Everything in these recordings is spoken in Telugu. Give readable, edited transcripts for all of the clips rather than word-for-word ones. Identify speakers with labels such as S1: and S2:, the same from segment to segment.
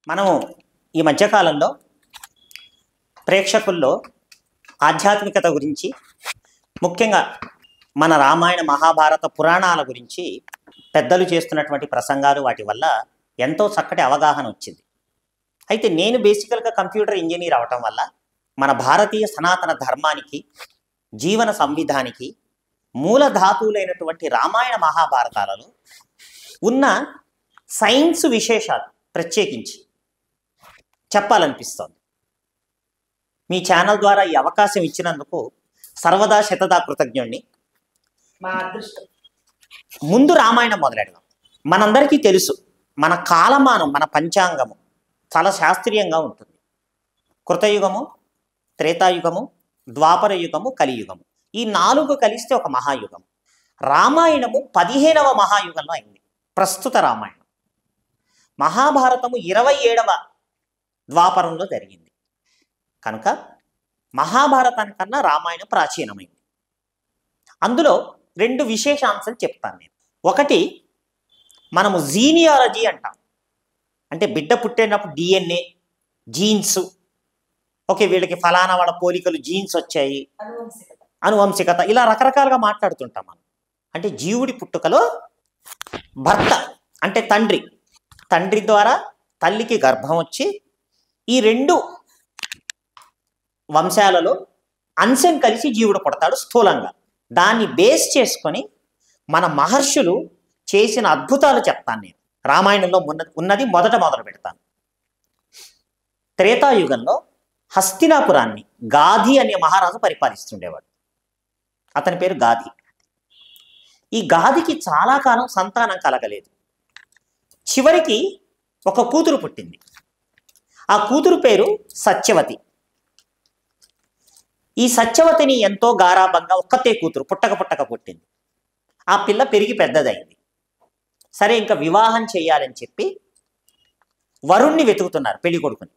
S1: మనము ఈ మధ్యకాలంలో ప్రేక్షకుల్లో ఆధ్యాత్మికత గురించి, ముఖ్యంగా మన రామాయణ మహాభారత పురాణాల గురించి పెద్దలు చేస్తున్నటువంటి ప్రసంగాలు, వాటి వల్ల ఎంతో చక్కటి అవగాహన వచ్చింది. అయితే నేను బేసికల్గా కంప్యూటర్ ఇంజనీర్ అవటం వల్ల మన భారతీయ సనాతన ధర్మానికి, జీవన సంవిధానికి మూల ధాతువులైనటువంటి రామాయణ మహాభారతాలలో ఉన్న సైన్స్ విశేషాలు ప్రత్యేకించి చెప్పాలనిపిస్తోంది. మీ ఛానల్ ద్వారా ఈ అవకాశం ఇచ్చినందుకు సర్వదా శతదా కృతజ్ఞుణ్ణి.
S2: మా అదృష్టం.
S1: ముందు రామాయణం మొదలెడదాం. మనందరికీ తెలుసు, మన కాలమానం, మన పంచాంగము చాలా శాస్త్రీయంగా ఉంటుంది. కృతయుగము, త్రేతాయుగము, ద్వాపర యుగము, కలియుగము, ఈ 4 కలిస్తే ఒక మహాయుగం. రామాయణము 15వ మహాయుగంలో అయింది. ప్రస్తుత రామాయణం. మహాభారతము 27వ ద్వాపరంలో జరిగింది. కనుక మహాభారతానికన్నా రామాయణం ప్రాచీనమైంది. అందులో 2 విశేషాంశాలు చెప్తాను నేను. ఒకటి, మనము జీనియాలజీ అంటాం. అంటే బిడ్డ పుట్టేటప్పుడు DNA, జీన్స్, ఓకే, వీళ్ళకి ఫలానా వాళ్ళ పోలికలు జీన్స్ వచ్చాయి, అనువంశికత, ఇలా రకరకాలుగా మాట్లాడుతుంటాం మనం. అంటే జీవుడి పుట్టుకలో భర్త అంటే తండ్రి ద్వారా తల్లికి గర్భం వచ్చి ఈ 2 వంశాలలో అంశం కలిసి జీవుడు పుడతాడు స్థూలంగా. దాన్ని బేస్ చేసుకొని మన మహర్షులు చేసిన అద్భుతాలు చెప్తాను నేను. రామాయణంలో ఉన్నది మొదలు పెడతాను. త్రేతాయుగంలో హస్తినాపురాన్ని గాధి అనే మహారాజు పరిపాలిస్తుండేవాడు. అతని పేరు గాధి. ఈ గాధికి చాలా కాలం సంతానం కలగలేదు. చివరికి ఒక కూతురు పుట్టింది. ఆ కూతురు పేరు సత్యవతి. ఈ సత్యవతిని ఎంతో గారాబంగా, ఒక్కతే కూతురు, పుట్టక పుట్టింది. ఆ పిల్ల పెరిగి పెద్దదైంది. సరే, ఇంకా వివాహం చేయాలని చెప్పి వరుణ్ణి వెతుకుతున్నారు, పెళ్లి కొడుకుని.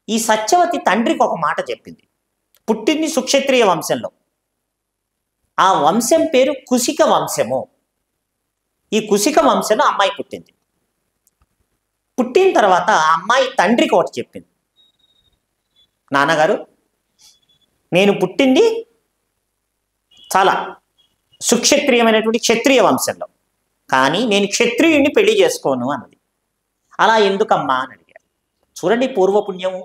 S1: ఈ సత్యవతి తండ్రికి ఒక మాట చెప్పింది. పుట్టింది సుక్షత్రియ వంశంలో. ఆ వంశం పేరు కుశిక వంశము. ఈ కుశిక వంశంలో అమ్మాయి పుట్టింది. పుట్టిన తర్వాత ఆ అమ్మాయి తండ్రికి ఒకటి చెప్పింది. నాన్నగారు, నేను పుట్టింది చాలా సుక్షత్రియమైనటువంటి క్షత్రియ వంశంలో, కానీ నేను క్షత్రియుడిని పెళ్లి చేసుకోను అన్నది. అలా ఎందుకమ్మా అని అడిగారు. చూడండి, పూర్వపుణ్యము,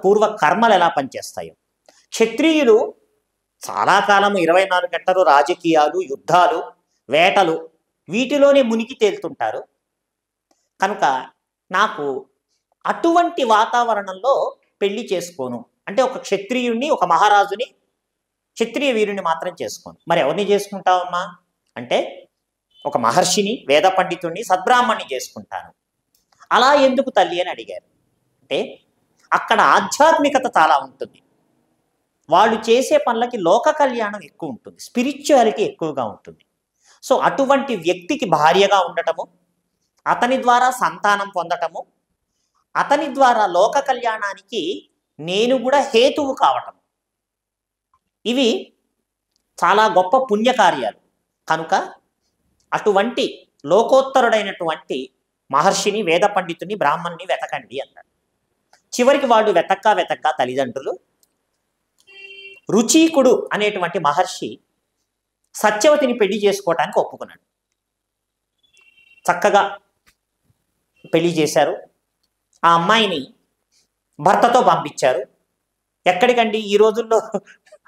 S1: పూర్వ కర్మలు ఎలా పనిచేస్తాయో. క్షత్రియులు చాలా కాలం 24 గంటలు రాజకీయాలు, యుద్ధాలు, వేటలు, వీటిలోనే మునిగి తేలుతుంటారు. కనుక నాకు అటువంటి వాతావరణంలో పెళ్లి చేసుకోను. అంటే ఒక క్షత్రియుడిని, ఒక మహారాజుని, క్షత్రియ వీరుని మాత్రం చేసుకోను. మరి ఎవరిని చేసుకుంటావమ్మా అంటే, ఒక మహర్షిని, వేద పండితుడిని, సద్బ్రాహ్మణ్ణి చేసుకుంటాను. అలా ఎందుకు తల్లి అని అడిగారు. అంటే అక్కడ ఆధ్యాత్మికత చాలా ఉంటుంది. వాళ్ళు చేసే పనులకి లోక కళ్యాణం ఎక్కువ ఉంటుంది, స్పిరిచువాలిటీ ఎక్కువగా ఉంటుంది. సో అటువంటి వ్యక్తికి భార్యగా ఉండటము, అతని ద్వారా సంతానం పొందటము, అతని ద్వారా లోక కళ్యాణానికి నేను కూడా హేతువు కావటం, ఇవి చాలా గొప్ప పుణ్యకార్యాలు. కనుక అటువంటి లోకోత్తరుడైనటువంటి మహర్షిని, వేద పండితుని, బ్రాహ్మణ్ణి వెతకండి అన్నాడు. చివరికి వాళ్ళు వెతక్క తల్లిదండ్రులు రుచీకుడు అనేటువంటి మహర్షి సత్యవతిని పెళ్లి చేసుకోవటానికి ఒప్పుకున్నాడు. చక్కగా పెళ్లి చేశారు. ఆ అమ్మాయిని భర్తతో పంపించారు. ఎక్కడికండి, ఈ రోజుల్లో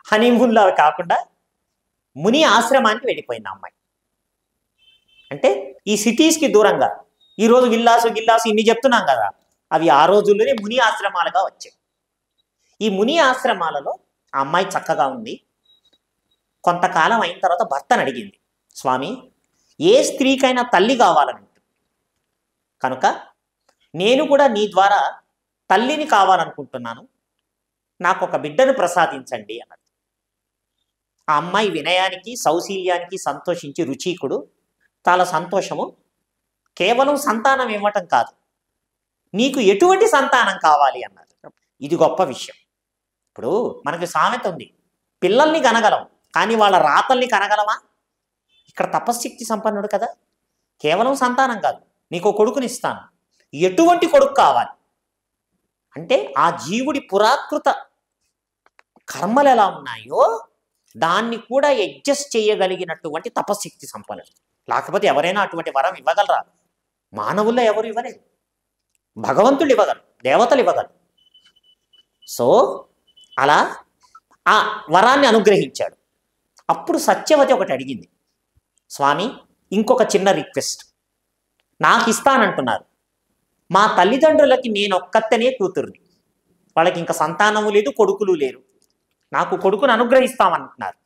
S1: హనీమూన్లో కాకుండా ముని ఆశ్రమానికి వెళ్ళిపోయింది ఆ అమ్మాయి. అంటే ఈ సిటీస్కి దూరంగా, ఈరోజు గిల్లాసు ఇన్ని చెప్తున్నాం కదా, అవి ఆ రోజుల్లోనే ముని ఆశ్రమాలుగా వచ్చాయి. ఈ ముని ఆశ్రమాలలో ఆ అమ్మాయి చక్కగా ఉంది. కొంతకాలం అయిన తర్వాత భర్తను అడిగింది, స్వామి, ఏ స్త్రీకైనా తల్లి కావాలని ఉంటుంది, కనుక నేను కూడా నీ ద్వారా తల్లిని కావాలనుకుంటున్నాను, నాకు ఒక బిడ్డను ప్రసాదించండి అన్నది. ఆ అమ్మాయి వినయానికి, సౌశీల్యానికి సంతోషించి రుచీకుడు చాలా సంతోషము, కేవలం సంతానం ఇవ్వటం కాదు, నీకు ఎటువంటి సంతానం కావాలి అన్నారు. ఇది గొప్ప విషయం. ఇప్పుడు మనకి సామెత ఉంది, పిల్లల్ని కనగలం కానీ వాళ్ళ రాతల్ని కనగలమా? ఇక్కడ తపశ్శక్తి సంపన్నుడు కదా, కేవలం సంతానం కాదు, నీకు కొడుకునిస్తాను, ఎటువంటి కొడుకు కావాలి అంటే ఆ జీవుడి పురాకృత కర్మలు ఎలా ఉన్నాయో దాన్ని కూడా అడ్జస్ట్ చేయగలిగినటువంటి తపశక్తి సంపన్నుడు. లేకపోతే ఎవరైనా అటువంటి వరం ఇవ్వగలరా? మానవుల్లో ఎవరు ఇవ్వలేరు, భగవంతుడు ఇవ్వగలరు, దేవతలు ఇవ్వగలరు. సో అలా ఆ వరాన్ని అనుగ్రహించాడు. అప్పుడు సత్యవతి ఒకటి అడిగింది, స్వామి ఇంకొక చిన్న రిక్వెస్ట్, నాకు ఇస్తానంటున్నారు, మా తల్లిదండ్రులకి నేను ఒక్కత్తనే కూతుర్ని, వాళ్ళకి ఇంకా సంతానము లేదు, కొడుకులు లేరు, నాకు కొడుకును అనుగ్రహిస్తామంటున్నారు.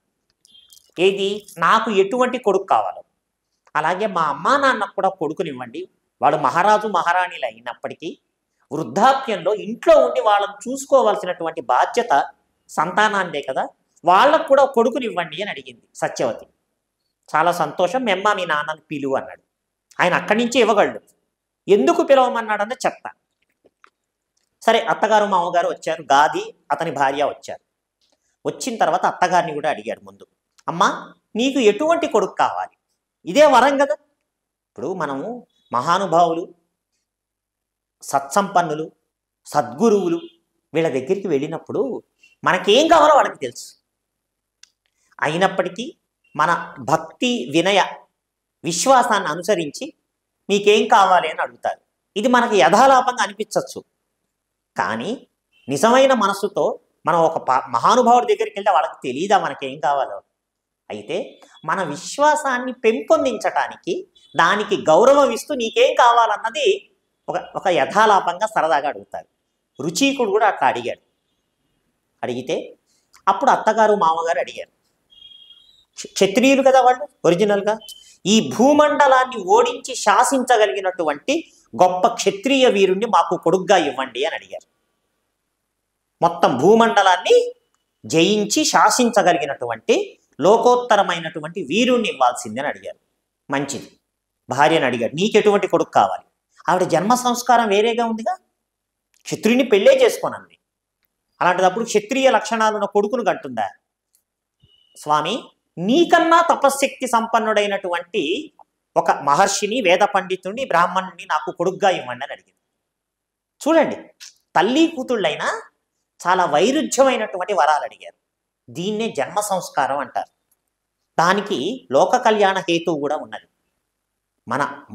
S1: ఏది నాకు ఎటువంటి కొడుకు కావాలో అలాగే మా అమ్మా నాన్నకు కూడా కొడుకునివ్వండి, వాడు మహారాజు మహారాణిలు అయినప్పటికీ వృద్ధాప్యంలో ఇంట్లో ఉండి వాళ్ళని చూసుకోవాల్సినటువంటి బాధ్యత సంతానాన్నే కదా, వాళ్ళకు కూడా కొడుకునివ్వండి అని అడిగింది సత్యవతి. చాలా సంతోషం, మెమ్మ మీ నాన్నని పిలువు అన్నాడు. ఆయన అక్కడి నుంచి ఇవ్వగలడు. ఎందుకు పిలవమన్నాడంటే చెప్తా. సరే అత్తగారు మామగారు వచ్చారు, గాది అతని భార్య వచ్చారు. వచ్చిన తర్వాత అత్తగారిని కూడా అడిగాడు ముందు, అమ్మా నీకు ఎటువంటి కొడుకు కావాలి? ఇదే వరం కదా. ఇప్పుడు మనము మహానుభావులు, సత్సంపన్నులు, సద్గురువులు వీళ్ళ దగ్గరికి వెళ్ళినప్పుడు మనకేం కావాలో వాళ్ళకి తెలుసు. అయినప్పటికీ మన భక్తి వినయ విశ్వాసాన్ని అనుసరించి మీకేం కావాలి అని అడుగుతారు. ఇది మనకి యథాలాపంగా అనిపించవచ్చు, కానీ నిజమైన మనసుతో మనం ఒక మహానుభావుడి దగ్గరికి వెళ్తే వాళ్ళకి తెలియదా మనకేం కావాలో? అయితే మన విశ్వాసాన్ని పెంపొందించటానికి దానికి గౌరవం ఇస్తూ నీకేం కావాలన్నది ఒక యథాలాపంగా సరదాగా అడుగుతారు. రుచీకుడు కూడా అట్లా అడిగాడు. అడిగితే అప్పుడు అత్తగారు మామగారు అడిగారు, క్షత్రియులు కదా వాళ్ళు ఒరిజినల్గా, ఈ భూమండలాన్ని ఓడించి శాసించగలిగినటువంటి గొప్ప క్షత్రియ వీరుణ్ణి మాకు కొడుగ్గా ఇవ్వండి అని అడిగారు. మొత్తం భూమండలాన్ని జయించి శాసించగలిగినటువంటి లోకోత్తరమైనటువంటి వీరుణ్ణి ఇవ్వాల్సింది అని అడిగారు. మంచిది, భార్యను అడిగాడు, నీకెటువంటి కొడుకు కావాలి? ఆవిడ జన్మ సంస్కారం వేరేగా ఉందిగా, క్షత్రియుని పెళ్ళే చేసుకోనంది. అలాంటిదప్పుడు క్షత్రియ లక్షణాలు ఉన్న కొడుకును కంటుందా? స్వామి నీకన్నా తపశ్శక్తి సంపన్నుడైనటువంటి ఒక మహర్షిని, వేద పండితుడిని, బ్రాహ్మణుని నాకు కొడుగ్గా ఇవ్వండి అని అడిగింది. చూడండి, తల్లి కూతుళ్ళైనా చాలా వైరుధ్యమైనటువంటి వరాలు అడిగారు. దీన్నే జన్మ సంస్కారం అంటారు. దానికి లోక కళ్యాణ హేతువు కూడా ఉన్నది.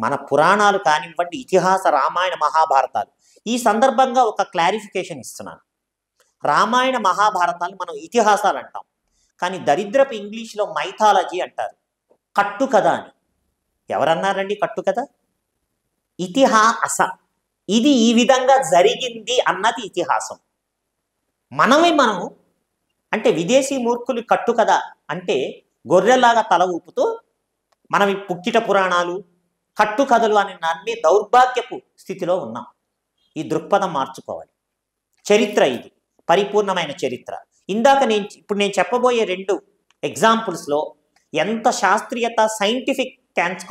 S1: మన పురాణాలు కానివ్వండి, ఇతిహాస రామాయణ మహాభారతాలు, ఈ సందర్భంగా ఒక క్లారిఫికేషన్ ఇస్తున్నాను. రామాయణ మహాభారతాలు మనం ఇతిహాసాలు అంటాం, కానీ దరిద్రపు ఇంగ్లీష్లో మైథాలజీ అంటారు. కట్టుకథ అని ఎవరన్నారండి? కట్టుకథ ఇతిహాస, ఇది ఈ విధంగా జరిగింది అన్నది ఇతిహాసం. మనం అంటే విదేశీ మూర్ఖులు కట్టుకథ అంటే గొర్రెలాగా తల ఊపుతూ మనం పుక్కిట పురాణాలు, కట్టుకథలు అని నమ్మే దౌర్భాగ్యపు స్థితిలో ఉన్నాం. ఈ దృక్పథం మార్చుకోవాలి. చరిత్ర ఇది పరిపూర్ణమైన చరిత్ర. ఇప్పుడు నేను చెప్పబోయే 2 ఎగ్జాంపుల్స్లో ఎంత శాస్త్రీయత, సైంటిఫిక్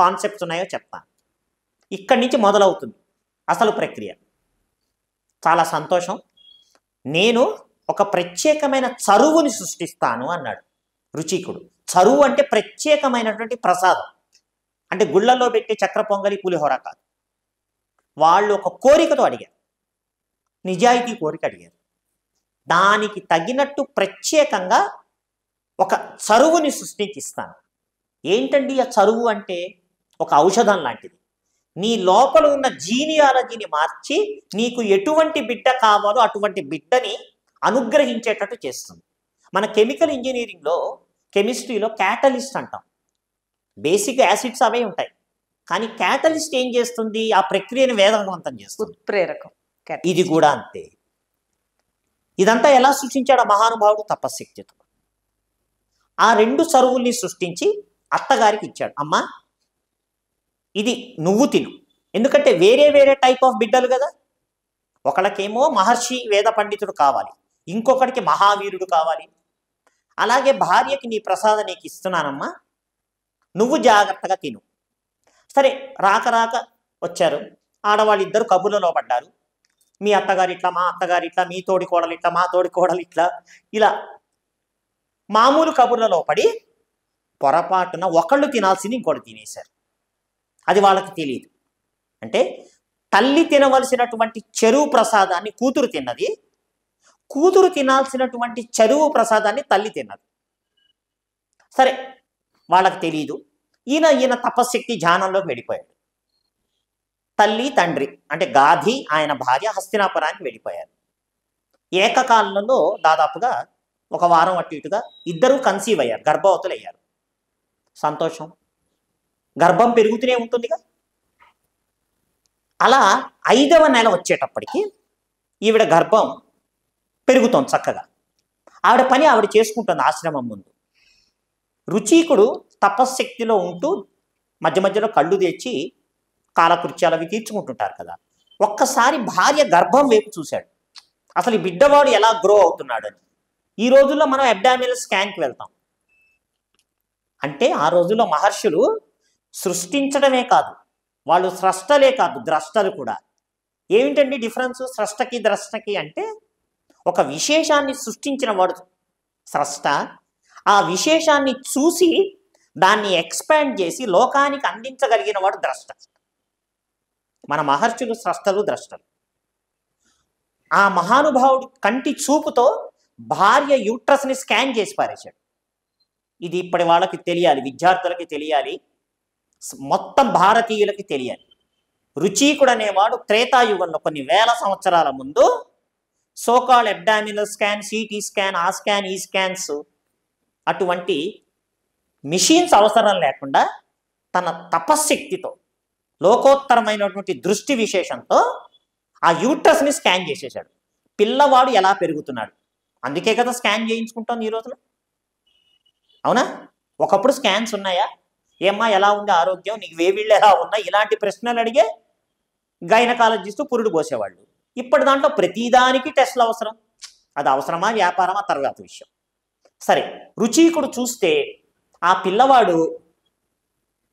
S1: కాన్సెప్ట్స్ ఉన్నాయో చెప్తాను. ఇక్కడి నుంచి మొదలవుతుంది అసలు ప్రక్రియ. చాలా సంతోషం, నేను ఒక ప్రత్యేకమైన చరువుని సృష్టిస్తాను అన్నాడు రుచికుడు. చరువు అంటే ప్రత్యేకమైనటువంటి ప్రసాదం, అంటే గుళ్ళల్లో పెట్టి చక్ర పొంగలి, పులిహోర కాదు. వాళ్ళు ఒక కోరికతో అడిగారు, నిజాయితీ కోరిక అడిగారు. దానికి తగినట్టు ప్రత్యేకంగా ఒక చరువుని సృష్టించిస్తాను. ఏంటండి ఆ చరువు అంటే? ఒక ఔషధం లాంటిది. నీ లోపల ఉన్న జీనియాలజీని మార్చి నీకు ఎటువంటి బిడ్డ కావాలో అటువంటి బిడ్డని అనుగ్రహించేటట్టు చేస్తుంది. మన కెమికల్ ఇంజనీరింగ్లో, కెమిస్ట్రీలో క్యాటలిస్ట్ అంటాం. బేసిక్ యాసిడ్స్ అవే ఉంటాయి, కానీ క్యాటలిస్ట్ ఏం చేస్తుంది? ఆ ప్రక్రియను వేగవంతం చేస్తుంది,
S2: ఉత్ప్రేరకం.
S1: ఇది కూడా అంతే. ఇదంతా ఎలా సృష్టించాడు ఆ మహానుభావుడు? తపశ్శక్తితో. ఆ 2 చరువుల్ని సృష్టించి అత్తగారికి ఇచ్చాడు. అమ్మా ఇది నువ్వు తిను, ఎందుకంటే వేరే వేరే టైప్ ఆఫ్ బిడ్డలు కదా. ఒకళ్ళకేమో మహర్షి వేద పండితుడు కావాలి, ఇంకొకడికి మహావీరుడు కావాలి. అలాగే భార్యకి నీ ప్రసాదం నీకు ఇస్తున్నానమ్మా, నువ్వు జాగ్రత్తగా తిను. సరే రాక వచ్చారు ఆడవాళ్ళు, ఇద్దరు కబుర్లలో పడ్డారు. మీ అత్తగారు ఇట్లా, మా అత్తగారు ఇట్లా, మీ తోడి కోడలు ఇట్లా, మా తోడి కోడలు ఇట్లా, ఇలా మామూలు కబుర్లలో పడి పొరపాటున ఒకళ్ళు తినాల్సింది ఇంకోటి తినేశారు. అది వాళ్ళకి తెలియదు. అంటే తల్లి తినవలసినటువంటి చెరువు ప్రసాదాన్ని కూతురు తిన్నది, కూతురు తినాల్సినటువంటి చెరువు ప్రసాదాన్ని తల్లి తిన్నది. సరే, వాళ్ళకి తెలియదు. ఈయన తపశ్శక్తి ధ్యానంలోకి వెళ్ళిపోయాడు. తల్లి తండ్రి అంటే గాధి ఆయన భార్య హస్తినాపురానికి వెళ్ళిపోయారు. ఏకకాలంలో దాదాపుగా ఒక వారం అటు ఇటుగా ఇద్దరూ కన్సీవ్ అయ్యారు, గర్భవతులు అయ్యారు. సంతోషం, గర్భం పెరుగుతూనే ఉంటుందిగా. అలా 5వ నెల వచ్చేటప్పటికి ఈవిడ గర్భం పెరుగుతోంది చక్కగా. ఆవిడ పని ఆవిడ చేసుకుంటుంది ఆశ్రమం ముందు. రుచీకుడు తపశ్శక్తిలో ఉంటూ మధ్య మధ్యలో కళ్ళు తెచ్చి కాలకృత్యాలు అవి తీర్చుకుంటుంటారు కదా. ఒక్కసారి భార్య గర్భం వైపు చూశాడు, అసలు ఈ బిడ్డవాడు ఎలా గ్రో అవుతున్నాడని. ఈ రోజుల్లో మనం అబ్డామినల్ స్కాన్కి వెళ్తాం. అంటే ఆ రోజుల్లో మహర్షులు సృష్టించడమే కాదు, వాళ్ళు స్రష్టలే కాదు, ద్రష్టలు కూడా. ఏమిటండి డిఫరెన్స్ స్రష్టకి ద్రష్టకి అంటే, ఒక విశేషాన్ని సృష్టించిన వాడు స్రష్ట, ఆ విశేషాన్ని చూసి దాన్ని ఎక్స్పాండ్ చేసి లోకానికి అందించగలిగిన వాడు ద్రష్ట. మన మహర్షులు స్రష్టలు ద్రష్టలు. ఆ మహానుభావుడు కంటి చూపుతో భార్య యూట్రస్ని స్కాన్ చేసి పారేశాడు. ఇది ఇప్పటి వాళ్ళకి తెలియాలి, విద్యార్థులకి తెలియాలి, మొత్తం భారతీయులకి తెలియాలి. రుచీకుడు అనేవాడు త్రేతాయుగంలో కొన్ని వేల సంవత్సరాల ముందు so-called abdominal scan, CT scan, ఆ స్కాన్, ఈ స్కాన్స్ అటువంటి మిషన్స్ అవసరం లేకుండా తన తపశ్శక్తితో లోకోత్తరమైనటువంటి దృష్టి విశేషంతో ఆ యూట్రస్ని స్కాన్ చేసేసాడు. పిల్లవాడు ఎలా పెరుగుతున్నాడు, అందుకే కదా స్కాన్ చేయించుకుంటాం ఈ రోజున, అవునా? ఒకప్పుడు స్కాన్స్ ఉన్నాయా? ఏమ్మా ఎలా ఉంది ఆరోగ్యం, నీకు వేవిళ్ళు ఎలా ఉన్నాయి, ఇలాంటి ప్రశ్నలు అడిగే గైనకాలజిస్టు పురుడు పోసేవాళ్ళు. ఇప్పటి దాంట్లో ప్రతిదానికి టెస్టులు అవసరం. అది అవసరమా వ్యాపారమా తర్వాత విషయం. సరే, రుచీకుడు చూస్తే ఆ పిల్లవాడు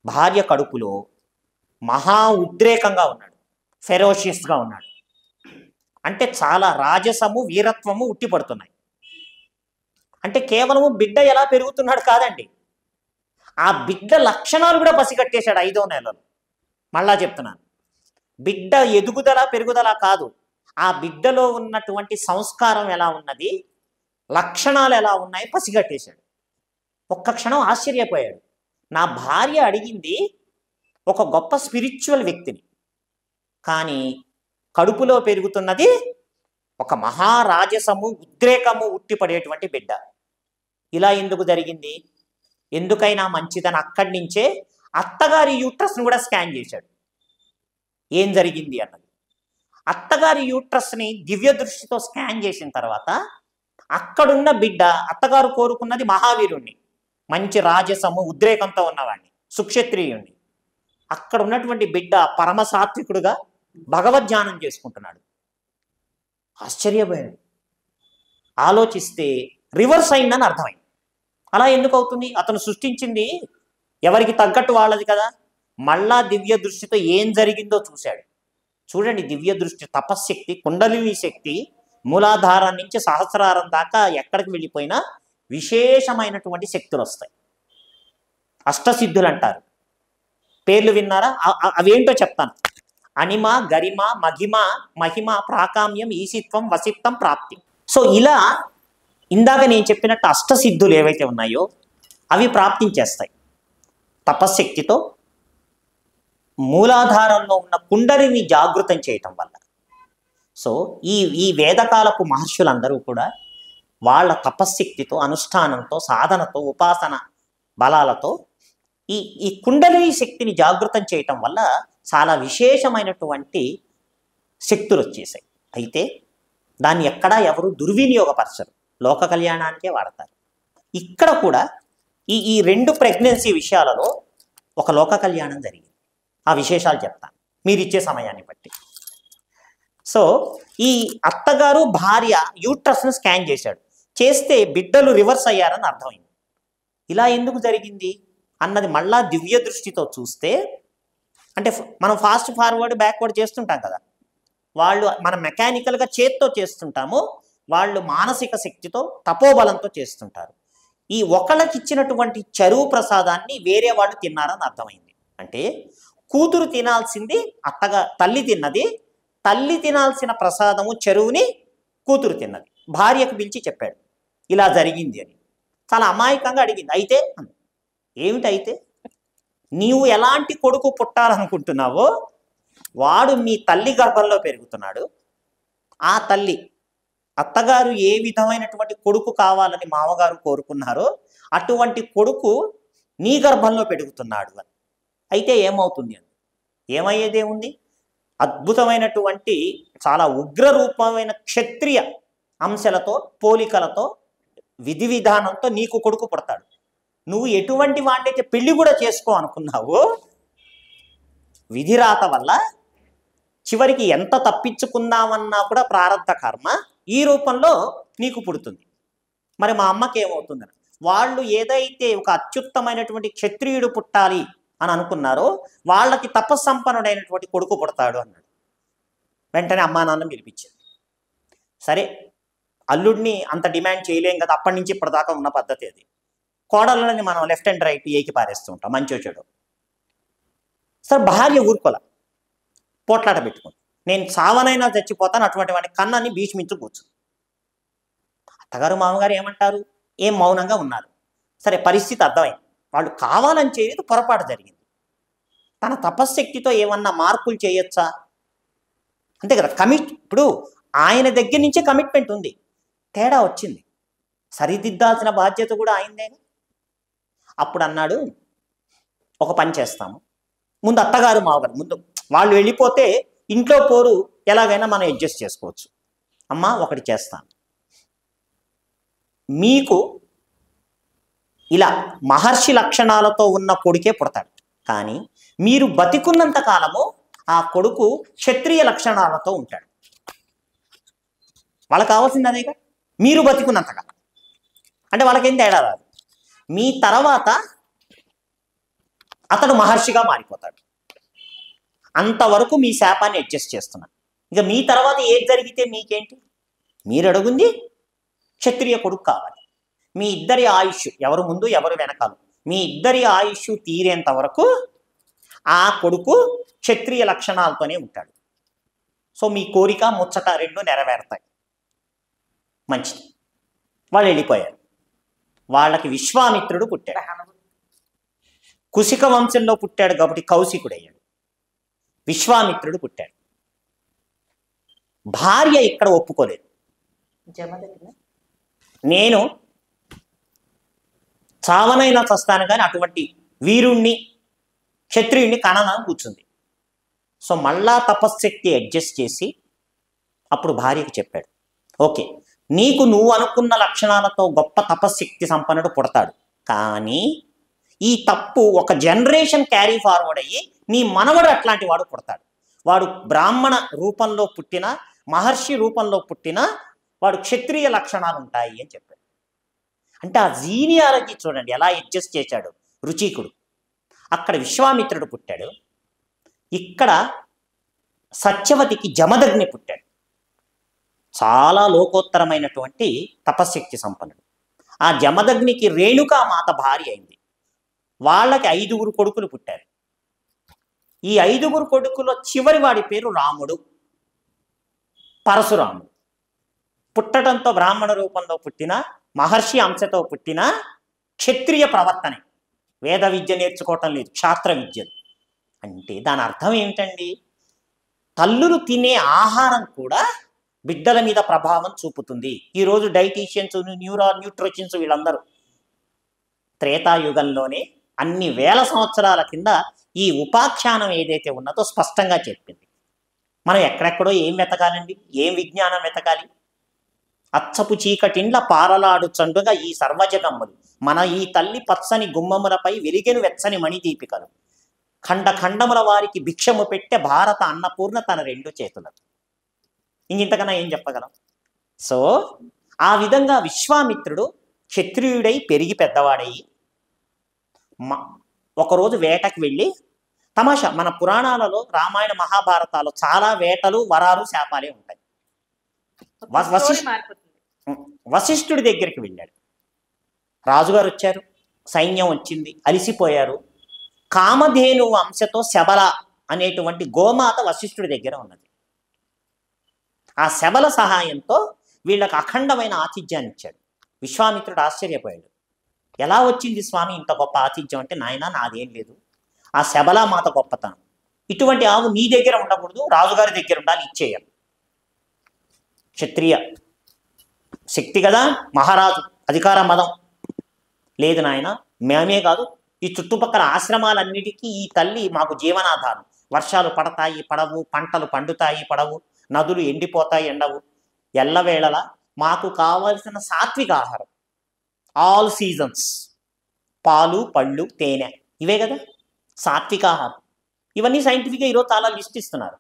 S1: భార్య కడుపులో మహా ఉద్రేకంగా ఉన్నాడు, ఫెరోషియస్గా ఉన్నాడు. అంటే చాలా రాజసము వీరత్వము ఉట్టిపడుతున్నాయి. అంటే కేవలము బిడ్డ ఎలా పెరుగుతున్నాడు కాదండి, ఆ బిడ్డ లక్షణాలు కూడా పసిగట్టేశాడు 5వ నెలలో. మళ్ళా చెప్తున్నాను, బిడ్డ ఎదుగుదల పెరుగుదల కాదు, ఆ బిడ్డలో ఉన్నటువంటి సంస్కారం ఎలా ఉన్నది, లక్షణాలు ఎలా ఉన్నాయి పసిగట్టేశాడు. ఒక్క క్షణం ఆశ్చర్యపోయాడు. నా భార్య అడిగింది ఒక గొప్ప స్పిరిచువల్ వ్యక్తిని, కానీ కడుపులో పెరుగుతున్నది ఒక మహారాజసము ఉద్రేకము ఉట్టిపడేటువంటి బిడ్డ. ఇలా ఎందుకు జరిగింది, ఎందుకైనా మంచిదని అక్కడి నుంచే అత్తగారి యూట్రస్ను కూడా స్కాన్ చేశాడు. ఏం జరిగింది అన్నది. అత్తగారి యూట్రస్ని దివ్య దృష్టితో స్కాన్ చేసిన తర్వాత అక్కడున్న బిడ్డ, అత్తగారు కోరుకున్నది మహావీరుణ్ణి, మంచి రాజసము ఉద్రేకంతో ఉన్నవాడిని, సుక్షత్రియుణ్ణి. అక్కడ ఉన్నటువంటి బిడ్డ పరమసాత్వికుడుగా భగవద్ధ్యానం చేసుకుంటున్నాడు. ఆశ్చర్యపోయాడు. ఆలోచిస్తే రివర్స్ అయిందని అర్థమైంది. అలా ఎందుకు అవుతుంది, అతను సృష్టించింది ఎవరికి తగ్గట్టు వాళ్ళది కదా. మళ్ళా దివ్య దృష్టితో ఏం జరిగిందో చూశాడు. చూడండి, దివ్య దృష్టి తపశ్శక్తి, కుండలిని శక్తి మూలాధారం నుంచి సహస్రారం దాకా ఎక్కడికి వెళ్ళిపోయినా విశేషమైనటువంటి శక్తులు వస్తాయి. అష్టసిద్ధులు అంటారు, పేర్లు విన్నారా? అవేంటో చెప్తాను. అనిమ, గరిమ, మహిమ, మహిమ, ప్రాకామ్యం, ఈశిత్వం, వసిత్వం, ప్రాప్తి. సో ఇలా ఇందాక నేను చెప్పినట్టు అష్టసిద్ధులు ఏవైతే ఉన్నాయో అవి ప్రాప్తించేస్తాయి తపశ్శక్తితో, మూలాధారంలో ఉన్న కుండలిని జాగృతం చేయటం వల్ల. సో ఈ వేదకాలపు మహర్షులందరూ కూడా వాళ్ళ తపశ్శక్తితో, అనుష్ఠానంతో, సాధనతో, ఉపాసన బలాలతో ఈ కుండలిని శక్తిని జాగృతం చేయటం వల్ల చాలా విశేషమైనటువంటి శక్తులు వచ్చేసాయి. అయితే దాన్ని ఎక్కడా ఎవరు దుర్వినియోగపరచరు, లోక కళ్యాణానికే వాడతారు. ఇక్కడ కూడా ఈ 2 ప్రెగ్నెన్సీ విషయాలలో ఒక లోక కళ్యాణం జరిగింది. ఆ విశేషాలు చెప్తాను మీరు ఇచ్చే సమయాన్ని బట్టి. సో ఈ అత్తగారు భార్య యూట్రస్ను స్కాన్ చేశాడు. చేస్తే బిడ్డలు రివర్స్ అయ్యారని అర్థమైంది. ఇలా ఎందుకు జరిగింది అన్నది మళ్ళా దివ్య దృష్టితో చూస్తే, అంటే మనం ఫాస్ట్ ఫార్వర్డ్ బ్యాక్వర్డ్ చేస్తుంటాం కదా, వాళ్ళు మనం మెకానికల్గా చేత్తో చేస్తుంటాము, వాళ్ళు మానసిక శక్తితో తపోబలంతో చేస్తుంటారు. ఈ ఒకళ్ళకి ఇచ్చినటువంటి చెరువు ప్రసాదాన్ని వేరే వాళ్ళు తిన్నారని అర్థమైంది. అంటే కూతురు తినాల్సింది తల్లి తిన్నది, తల్లి తినాల్సిన ప్రసాదము చెరువుని కూతురు తిన్నది. భార్యకు పిలిచి చెప్పాడు ఇలా జరిగింది అని. చాలా అమాయకంగా అడిగింది. అయితే ఏమిటైతే నీవు ఎలాంటి కొడుకు పుట్టాలనుకుంటున్నావో వాడు మీ తల్లి గర్భంలో పెరుగుతున్నాడు. ఆ తల్లి అత్తగారు ఏ విధమైనటువంటి కొడుకు కావాలని మామగారు కోరుకున్నారో అటువంటి కొడుకు నీ గర్భంలో పెరుగుతున్నాడు అని. అయితే ఏమవుతుంది అని? ఏమయ్యేదేముంది? అద్భుతమైనటువంటి చాలా ఉగ్ర రూపమైన క్షత్రియ అంశాలతో పోలికలతో విధి విధానంతో నీకు కొడుకు పుడతాడు. నువ్వు ఎటువంటి వాడినైతే పెళ్లి కూడా చేసుకో అనుకున్నావో విధిరాత వల్ల చివరికి ఎంత తప్పించుకుందామన్నా కూడా ప్రారంధ కర్మ ఈ రూపంలో నీకు పుడుతుంది. మరి మా అమ్మకి ఏమవుతుందని, వాళ్ళు ఏదైతే ఒక అత్యుత్తమైనటువంటి క్షత్రియుడు పుట్టాలి అని అనుకున్నారో వాళ్ళకి తపస్సంపన్నుడైనటువంటి కొడుకు పుడతాడు అన్నాడు. వెంటనే అమ్మా నాన్న పిలిపించారు. సరే, అల్లుడిని అంత డిమాండ్ చేయలేం కదా, అప్పటి నుంచి ఇప్పటిదాకా ఉన్న పద్ధతి అది. కోడళ్ళని మనం లెఫ్ట్ అండ్ రైట్ ఏకి పారేస్తూ ఉంటాం, మంచో చెడు. సరే, భార్య ఊరుకోల, పోట్లాట పెట్టుకుంది. నేను చావనైనా చచ్చిపోతాను, అటువంటి వాడి కన్నాన్ని భీష్మించు కూర్చు. అత్తగారు మామగారు ఏమంటారు? ఏం మౌనంగా ఉన్నారు. సరే, పరిస్థితి అర్థమైంది. వాళ్ళు కావాలని చేయలేదు, పొరపాటు జరిగింది. తన తపశ్శక్తితో ఏమన్నా మార్పులు చేయొచ్చా? అంతే కదా. ఇప్పుడు ఆయన దగ్గర నుంచే కమిట్మెంట్ ఉంది, తేడా వచ్చింది, సరిదిద్దాల్సిన బాధ్యత కూడా ఆయనదే. అప్పుడు అన్నాడు, ఒక పని చేస్తాము, ముందు అత్తగారు మామగారు ముందు వాళ్ళు వెళ్ళిపోతే ఇంట్లో పోరు ఎలాగైనా మనం అడ్జస్ట్ చేసుకోవచ్చు. అమ్మా, ఒకటి చేస్తాను, మీకు ఇలా మహర్షి లక్షణాలతో ఉన్న కొడుకే పుడతాడు, కానీ మీరు బతికున్నంత కాలము ఆ కొడుకు క్షత్రియ లక్షణాలతో ఉంటాడు. వాళ్ళకి కావాల్సింది అదేగా, మీరు బతికున్నంతగా. అంటే వాళ్ళకేం తేడా రాదు. మీ తర్వాత అతడు మహర్షిగా మారిపోతాడు. అంతవరకు మీ శాపాన్ని అడ్జస్ట్ చేస్తున్నాను. ఇక మీ తర్వాత ఏది జరిగితే మీకేంటి? మీరు అడుగుంది క్షత్రియ కొడుకు కావాలి. మీ ఇద్దరి ఆయుష్, ఎవరు ముందు ఎవరు వెనకాలు, మీ ఇద్దరి ఆయుష్ తీరేంత వరకు ఆ కొడుకు క్షత్రియ లక్షణాలతోనే ఉంటాడు. సో మీ కోరిక ముచ్చట రెండు నెరవేరుతాయి. మంచిది. వాళ్ళు వెళ్ళిపోయారు. వాళ్ళకి విశ్వామిత్రుడు పుట్టాడు. కుశిక వంశంలో పుట్టాడు కాబట్టి కౌశికుడయ్యాడు. విశ్వామిత్రుడు పుట్టాడు. భార్య ఇక్కడ ఒప్పుకోలేదు. నేను చావనైనా చస్తాను కానీ అటువంటి వీరుణ్ణి క్షత్రియుణ్ణి కననని కూర్చుంది. సో మళ్ళా తపశ్శక్తి అడ్జస్ట్ చేసి అప్పుడు భార్యకి చెప్పాడు, ఓకే, నీకు నువ్వు అనుకున్న లక్షణాలతో గొప్ప తపశ్శక్తి సంపన్నుడు పుడతాడు, కానీ ఈ తప్పు ఒక జనరేషన్ క్యారీ ఫార్వర్డ్ అయ్యి నీ మనవడు అట్లాంటి వాడు పుడతాడు. వాడు బ్రాహ్మణ రూపంలో పుట్టిన, మహర్షి రూపంలో పుట్టిన వాడు క్షత్రియ లక్షణాలు ఉంటాయి అని చెప్పాడు. అంటే ఆ జీనియాలజీ చూడండి ఎలా అడ్జస్ట్ చేశాడు రుచికుడు. అక్కడ విశ్వామిత్రుడు పుట్టాడు, ఇక్కడ సత్యవతికి జమదగ్ని పుట్టాడు. చాలా లోకోత్తరమైనటువంటి తపశ్శక్తి సంపన్నుడు. ఆ జమదగ్నికి రేణుకా మాత భార్య అయింది. వాళ్ళకి 5 కొడుకులు పుట్టారు. ఈ 5 కొడుకులో చివరి వాడి పేరు రాముడు, పరశురాముడు. పుట్టడంతో బ్రాహ్మణ రూపంలో పుట్టిన, మహర్షి అంశతో పుట్టిన క్షత్రియ ప్రవర్తనే. వేద విద్య నేర్చుకోవటం లేదు, క్షాత్ర విద్యలు. అంటే దాని అర్థం ఏమిటండి? తల్లులు తినే ఆహారం కూడా బిడ్డల మీద ప్రభావం చూపుతుంది. ఈరోజు డైటీషియన్స్, న్యూట్రిషన్స్ వీళ్ళందరూ త్రేతాయుగంలోనే అన్ని వేల సంవత్సరాల కింద ఈ ఉపాఖ్యానం ఏదైతే ఉన్నదో స్పష్టంగా చెప్పింది. మనం ఎక్కడెక్కడో ఏం వెతకాలండి, ఏం విజ్ఞానం వెతకాలి? అచ్చపు చీకటిండ్ల పారలాడు చండుగా ఈ సర్వజగమ్ములు మన ఈ తల్లి పచ్చని గుమ్మములపై వెలిగెను వెచ్చని మణిదీపికలు ఖండ ఖండముల వారికి భిక్షము పెట్టే భారత అన్నపూర్ణ తన 2 చేతులకు. ఇంతకన్నా ఏం చెప్పగలం? సో ఆ విధంగా విశ్వామిత్రుడు క్షత్రియుడై పెరిగి పెద్దవాడయి ఒకరోజు వేటకు వెళ్ళి, తమాషా మన పురాణాలలో రామాయణ మహాభారతాలు చాలా వేటలు, వరాలు, శాపాలే ఉంటాయి. వశిష్ఠుడి దగ్గరికి వెళ్ళాడు. రాజుగారు వచ్చారు, సైన్యం వచ్చింది, అలిసిపోయారు, కామధేను అంశతో శబల అనేటువంటి గోమాత వశిష్ఠుడి దగ్గర ఉన్నది. ఆ శబల సహాయంతో వీళ్ళకి అఖండమైన ఆతిథ్యాన్ని ఇచ్చాడు. విశ్వామిత్రుడు ఆశ్చర్యపోయాడు. ఎలా వచ్చింది స్వామి ఇంత గొప్ప ఆతిథ్యం అంటే, నాయన నాదేం లేదు, ఆ శబలా మాత గొప్పతనం. ఇటువంటి ఆవు నీ దగ్గర ఉండకూడదు, రాజుగారి దగ్గర ఉండాలి, ఇచ్చేయాలి. క్షత్రియ శక్తి కదా, మహారాజు అధికార మదం. లేదు నాయన, మేమే కాదు, ఈ చుట్టుపక్కల ఆశ్రమాలన్నిటికీ ఈ తల్లి మాకు జీవనాధారం. వర్షాలు పడతాయి పడవు, పంటలు పండుతాయి పడవు, నదులు ఎండిపోతాయి ఎండవు, ఎల్లవేళలా మాకు కావలసిన సాత్విక ఆహారం, ఆల్ సీజన్స్, పాలు పళ్ళు తేనె, ఇవే కదా సాత్విక ఆహారం. ఇవన్నీ సైంటిఫిక్గా ఈరోజు చాలా లిస్ట్ ఇస్తున్నారు.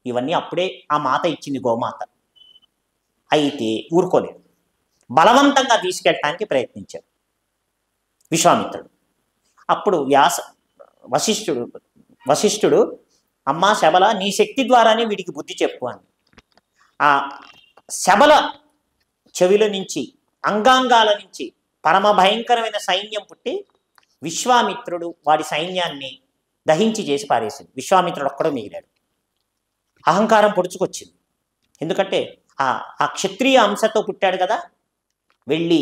S1: ఇవన్నీ అప్పుడే ఆ మాత ఇచ్చింది, గోమాత. అయితే ఊరుకోలేదు, బలవంతంగా తీసుకెళ్ళటానికి ప్రయత్నించాడు విశ్వామిత్రుడు. అప్పుడు వశిష్ఠుడు అమ్మా శబల, నీ శక్తి ద్వారానే వీడికి బుద్ధి చెప్పు అని. ఆ శబల చెవిల నుంచి, అంగాంగాల నుంచి పరమ భయంకరమైన సైన్యం పుట్టి విశ్వామిత్రుడు వాడి సైన్యాన్ని దహించి చేసి పారేసింది. విశ్వామిత్రుడు ఒక్కడో మిగిలాడు. అహంకారం పొడుచుకొచ్చింది. ఎందుకంటే ఆ క్షత్రియ అంశతో పుట్టాడు కదా, వెళ్ళి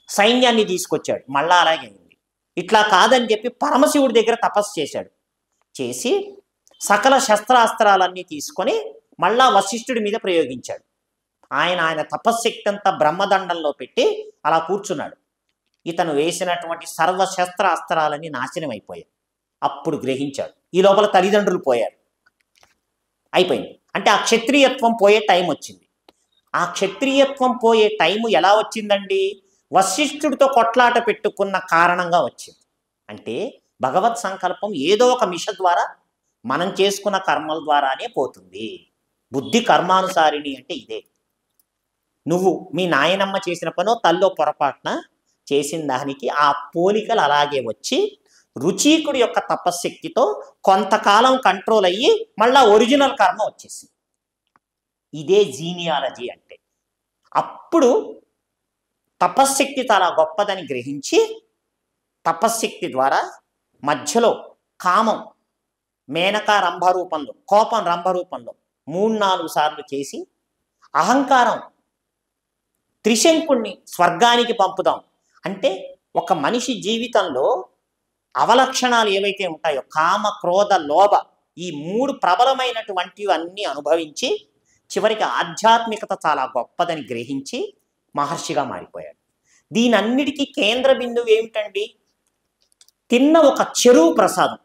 S1: సైన్యాన్ని తీసుకొచ్చాడు. మళ్ళా అలాగే అయింది. ఇట్లా కాదని చెప్పి పరమశివుడి దగ్గర తపస్సు చేశాడు. చేసి సకల శస్త్రాస్త్రాలన్నీ తీసుకొని మళ్ళా వశిష్ఠుడి మీద ప్రయోగించాడు. ఆయన తపశ్శక్తి అంతా బ్రహ్మదండంలో పెట్టి అలా కూర్చున్నాడు. ఇతను వేసినటువంటి సర్వ శస్త్రాస్త్రాలన్నీ నాశనం అయిపోయాయి. అప్పుడు గ్రహించాడు. ఈ లోపల తల్లిదండ్రులు పోయారు. అయిపోయింది. అంటే ఆ క్షత్రియత్వం పోయే టైం వచ్చింది. ఆ క్షత్రియత్వం పోయే టైము ఎలా వచ్చిందండి? వశిష్ఠుడితో కొట్లాట పెట్టుకున్న కారణంగా వచ్చింది. అంటే భగవత్ సంకల్పం ఏదో ఒక మిష ద్వారా, మనం చేసుకున్న కర్మల ద్వారానే పోతుంది. బుద్ధి కర్మానుసారిణి అంటే ఇదే. నువ్వు మీ నాయనమ్మ చేసిన పనో తల్లో పొరపాటున చేసిన దానికి ఆ పోలికలు అలాగే వచ్చి రుచీకుడి యొక్క తపశ్శక్తితో కొంతకాలం కంట్రోల్ అయ్యి మళ్ళా ఒరిజినల్ కర్మ వచ్చేసింది. ఇదే జీనియాలజీ అంటే. అప్పుడు తపశ్శక్తి చాలా గొప్పదని గ్రహించి తపశ్శక్తి ద్వారా మధ్యలో కామం మేనకా రంభ రూపంలో, కోపం రంభ రూపంలో 3-4 సార్లు చేసి అహంకారం త్రిశంకుణ్ణి స్వర్గానికి పంపుదాం అంటే, ఒక మనిషి జీవితంలో అవలక్షణాలు ఏవైతే ఉంటాయో, కామ క్రోధ లోభ, ఈ 3 ప్రబలమైనటువంటివి అన్నీ అనుభవించి చివరికి ఆధ్యాత్మికత చాలా గొప్పదని గ్రహించి మహర్షిగా మారిపోయాడు. దీనన్నిటికీ కేంద్ర బిందువు ఏమిటండి? తిన్న ఒక చెరువు ప్రసాదం.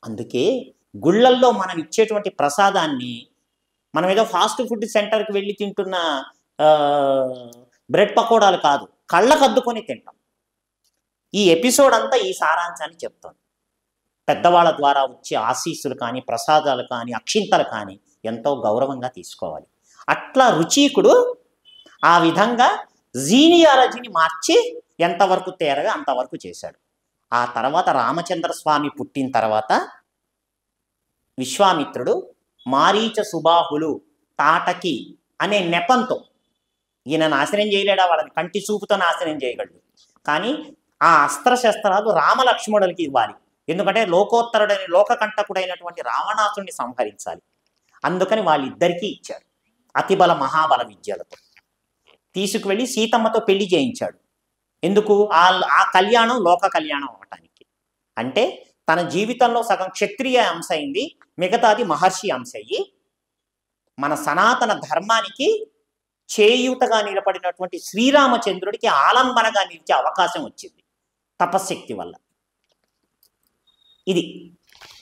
S1: అందుకే గుళ్ళల్లో మనం ఇచ్చేటువంటి ప్రసాదాన్ని మనం ఏదో ఫాస్ట్ ఫుడ్ సెంటర్కి వెళ్ళి తింటున్న బ్రెడ్ పకోడాలు కాదు, కళ్ళకద్దుకొని తింటాం. ఈ ఎపిసోడ్ అంతా ఈ సారాంశాన్ని చెప్తాను. పెద్దవాళ్ళ ద్వారా వచ్చే ఆశీస్సులు కానీ, ప్రసాదాలు కానీ, అక్షింతలు కానీ ఎంతో గౌరవంగా తీసుకోవాలి. అట్లా రుచీకుడు ఆ విధంగా జీనియాలజీని మార్చి ఎంతవరకు తేరగా అంతవరకు చేశాడు. ఆ తర్వాత రామచంద్ర స్వామి పుట్టిన తర్వాత విశ్వామిత్రుడు మారీచ సుబాహులు తాటకి అనే నెపంతో, ఈయన నాశనం చేయలేడా, వాళ్ళని కంటి చూపుతో నాశనం చేయగలడు, కానీ ఆ అస్త్రశస్త్రాలు రామలక్ష్మణులకి ఇవ్వాలి. ఎందుకంటే లోకోత్తరుడైన లోకకంటకుడైనటువంటి రావణాసుని సంహరించాలి. అందుకని వాళ్ళిద్దరికీ ఇచ్చాడు. అతిబల మహాబల విద్యలతో తీసుకువెళ్ళి సీతమ్మతో పెళ్లి చేయించాడు. ఎందుకు? ఆ కళ్యాణం లోక కళ్యాణం అవటానికి. అంటే తన జీవితంలో సగం క్షత్రియ అంశ అయింది, మిగతాది మహర్షి అంశ అయ్యి మన సనాతన ధర్మానికి చేయూతగా నిలబడినటువంటి శ్రీరామచంద్రుడికి ఆలంబనగా నిలిచే అవకాశం వచ్చింది తపశ్శక్తి వల్ల.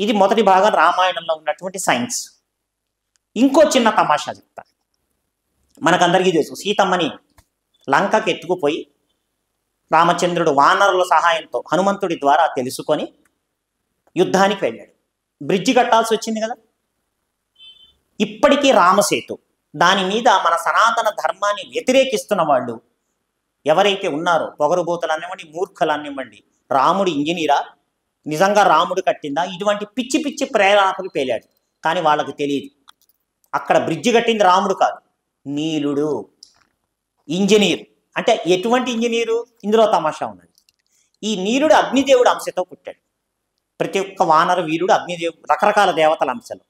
S1: ఇది మొదటి భాగం రామాయణంలో ఉన్నటువంటి సైన్స్. ఇంకో చిన్న తమాషా చెప్తా. మనకందరికీ తెలుసు, సీతమ్మని లంకకి ఎత్తుకుపోయి రామచంద్రుడు వానరుల సహాయంతో హనుమంతుడి ద్వారా తెలుసుకొని యుద్ధానికి వెళ్ళాడు. బ్రిడ్జి కట్టాల్సి వచ్చింది కదా. ఇప్పటికీ రామసేతు, దాని మీద మన సనాతన ధర్మాన్ని వ్యతిరేకిస్తున్న వాళ్ళు ఎవరైతే ఉన్నారో, పొగరుబోతులు అనివ్వండి, మూర్ఖులు అనివ్వండి, రాముడు ఇంజనీరా, నిజంగా రాముడు కట్టిందా, ఇటువంటి పిచ్చి పిచ్చి ప్రేరణకులు పేలాడు. కానీ వాళ్ళకు తెలియదు, అక్కడ బ్రిడ్జి కట్టింది రాముడు కాదు, నీలుడు ఇంజనీర్. అంటే ఎటువంటి ఇంజనీరు? ఇందులో తమాషా ఉన్నది. ఈ నీలుడు అగ్నిదేవుడు అంశతో పుట్టాడు. ప్రతి ఒక్క వానర వీరుడు అగ్నిదేవుడు, రకరకాల దేవతల అంశాలు.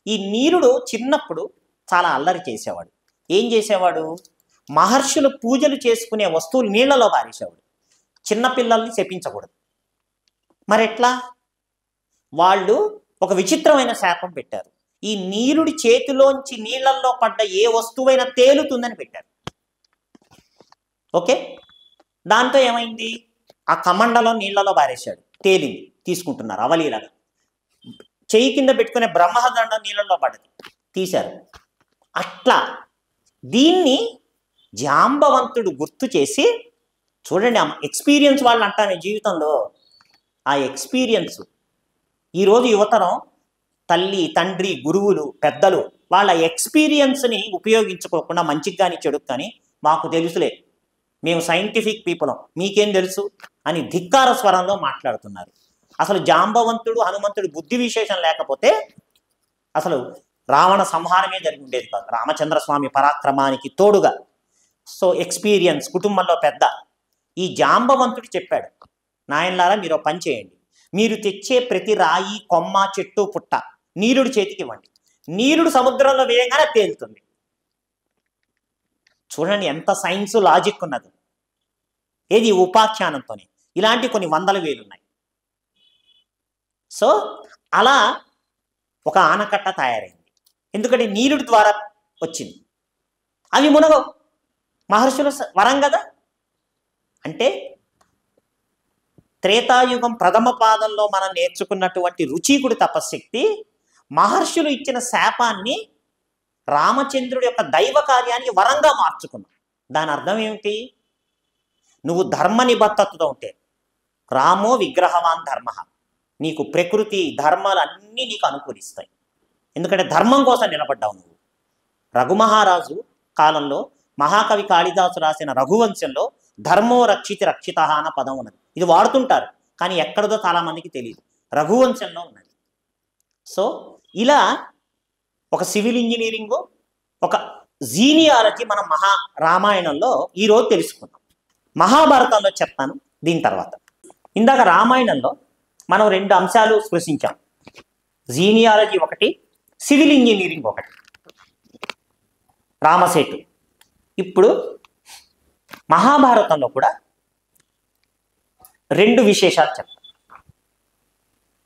S1: ఈ నీలుడు చిన్నప్పుడు చాలా అల్లరి చేసేవాడు. ఏం చేసేవాడు? మహర్షులు పూజలు చేసుకునే వస్తువులు నీళ్లలో పారేసేవాడు. చిన్నపిల్లల్ని శపించకూడదు. మరి ఎట్లా? వాళ్ళు ఒక విచిత్రమైన శాపం పెట్టారు. ఈ నీలుడి చేతిలోంచి నీళ్లలో పడ్డ ఏ వస్తువైనా తేలుతుందని పెట్టారు. ఓకే, దాంతో ఏమైంది? ఆ కమండలో నీళ్లలో పారేశాడు, తేలింది, తీసుకుంటున్నారు అవలీలగా. చెయ్యి కింద పెట్టుకునే బ్రహ్మదండం నీళ్ళలో పడ్డది, తీశారు. అట్లా దీన్ని జాంబవంతుడు గుర్తు చేసి, చూడండి ఎక్స్పీరియన్స్ వాళ్ళు అంటాను జీవితంలో, ఆ ఎక్స్పీరియన్స్ ఈరోజు యువతరం తల్లి తండ్రి గురువులు పెద్దలు వాళ్ళ ఎక్స్పీరియన్స్ని ఉపయోగించుకోకుండా మంచికి కానీ చెడుకు కానీ మాకు తెలుసులే, మేము సైంటిఫిక్ పీపులం, మీకేం తెలుసు అని ధిక్కార స్వరంలో మాట్లాడుతున్నారు. అసలు జాంబవంతుడు హనుమంతుడు బుద్ధి విశేషం లేకపోతే అసలు రావణ సంహారమే జరిగి ఉండేది కాదు, రామచంద్రస్వామి పరాక్రమానికి తోడుగా. సో ఎక్స్పీరియన్స్ కుటుంబంలో పెద్ద ఈ జాంబవంతుడు చెప్పాడు, నాయనలారా మీరు పని చేయండి, మీరు తెచ్చే ప్రతి రాయి కొమ్మ చెట్టు పుట్ట నీలుడి చేతికి ఇవ్వండి, నీలుడు సముద్రంలో వేయగానే తేలుతుంది. చూడండి ఎంత సైన్స్ లాజిక్ ఉన్నది. ఏది ఉపాఖ్యానంతోనే ఇలాంటి కొన్ని వందల వేలు ఉన్నాయి. సో అలా ఒక ఆనకట్ట తయారైంది. ఎందుకంటే నీలుడి ద్వారా వచ్చింది. అవి మునగవు, మహర్షుల వరం కదా. అంటే త్రేతాయుగం ప్రథమ పాదంలో మనం నేర్చుకున్నటువంటి రుచీకుడి తపశ్శక్తి మహర్షులు ఇచ్చిన శాపాన్ని రామచంద్రుడి యొక్క దైవ కార్యానికి వరంగా మార్చుకున్నాం. దాని అర్థం ఏమిటి? నువ్వు ధర్మ నిబద్ధతతో ఉంటే, రామో విగ్రహవాన్ ధర్మ, నీకు ప్రకృతి ధర్మాలు అన్నీ నీకు అనుకూలిస్తాయి. ఎందుకంటే ధర్మం కోసం నిలబడ్డావు నువ్వు. రఘుమహారాజు కాలంలో మహాకవి కాళిదాసు రాసిన రఘువంశంలో ధర్మో రక్షితి రక్షిత అన్న పదం ఉన్నది. ఇది వాడుతుంటారు కానీ ఎక్కడదో చాలామందికి తెలియదు, రఘువంశంలో ఉన్నది. సో ఇలా ఒక సివిల్ ఇంజనీరింగు, ఒక జీనియాలజీ మనం రామాయణంలో ఈరోజు తెలుసుకున్నాం. మహాభారతంలో చెప్తాను దీని తర్వాత. ఇందాక రామాయణంలో మనం 2 అంశాలు స్పృశించాం, జీనియాలజీ ఒకటి, సివిల్ ఇంజనీరింగ్ ఒకటి, రామసేతు. ఇప్పుడు మహాభారతంలో కూడా 2 విశేషాలు చెప్తాం.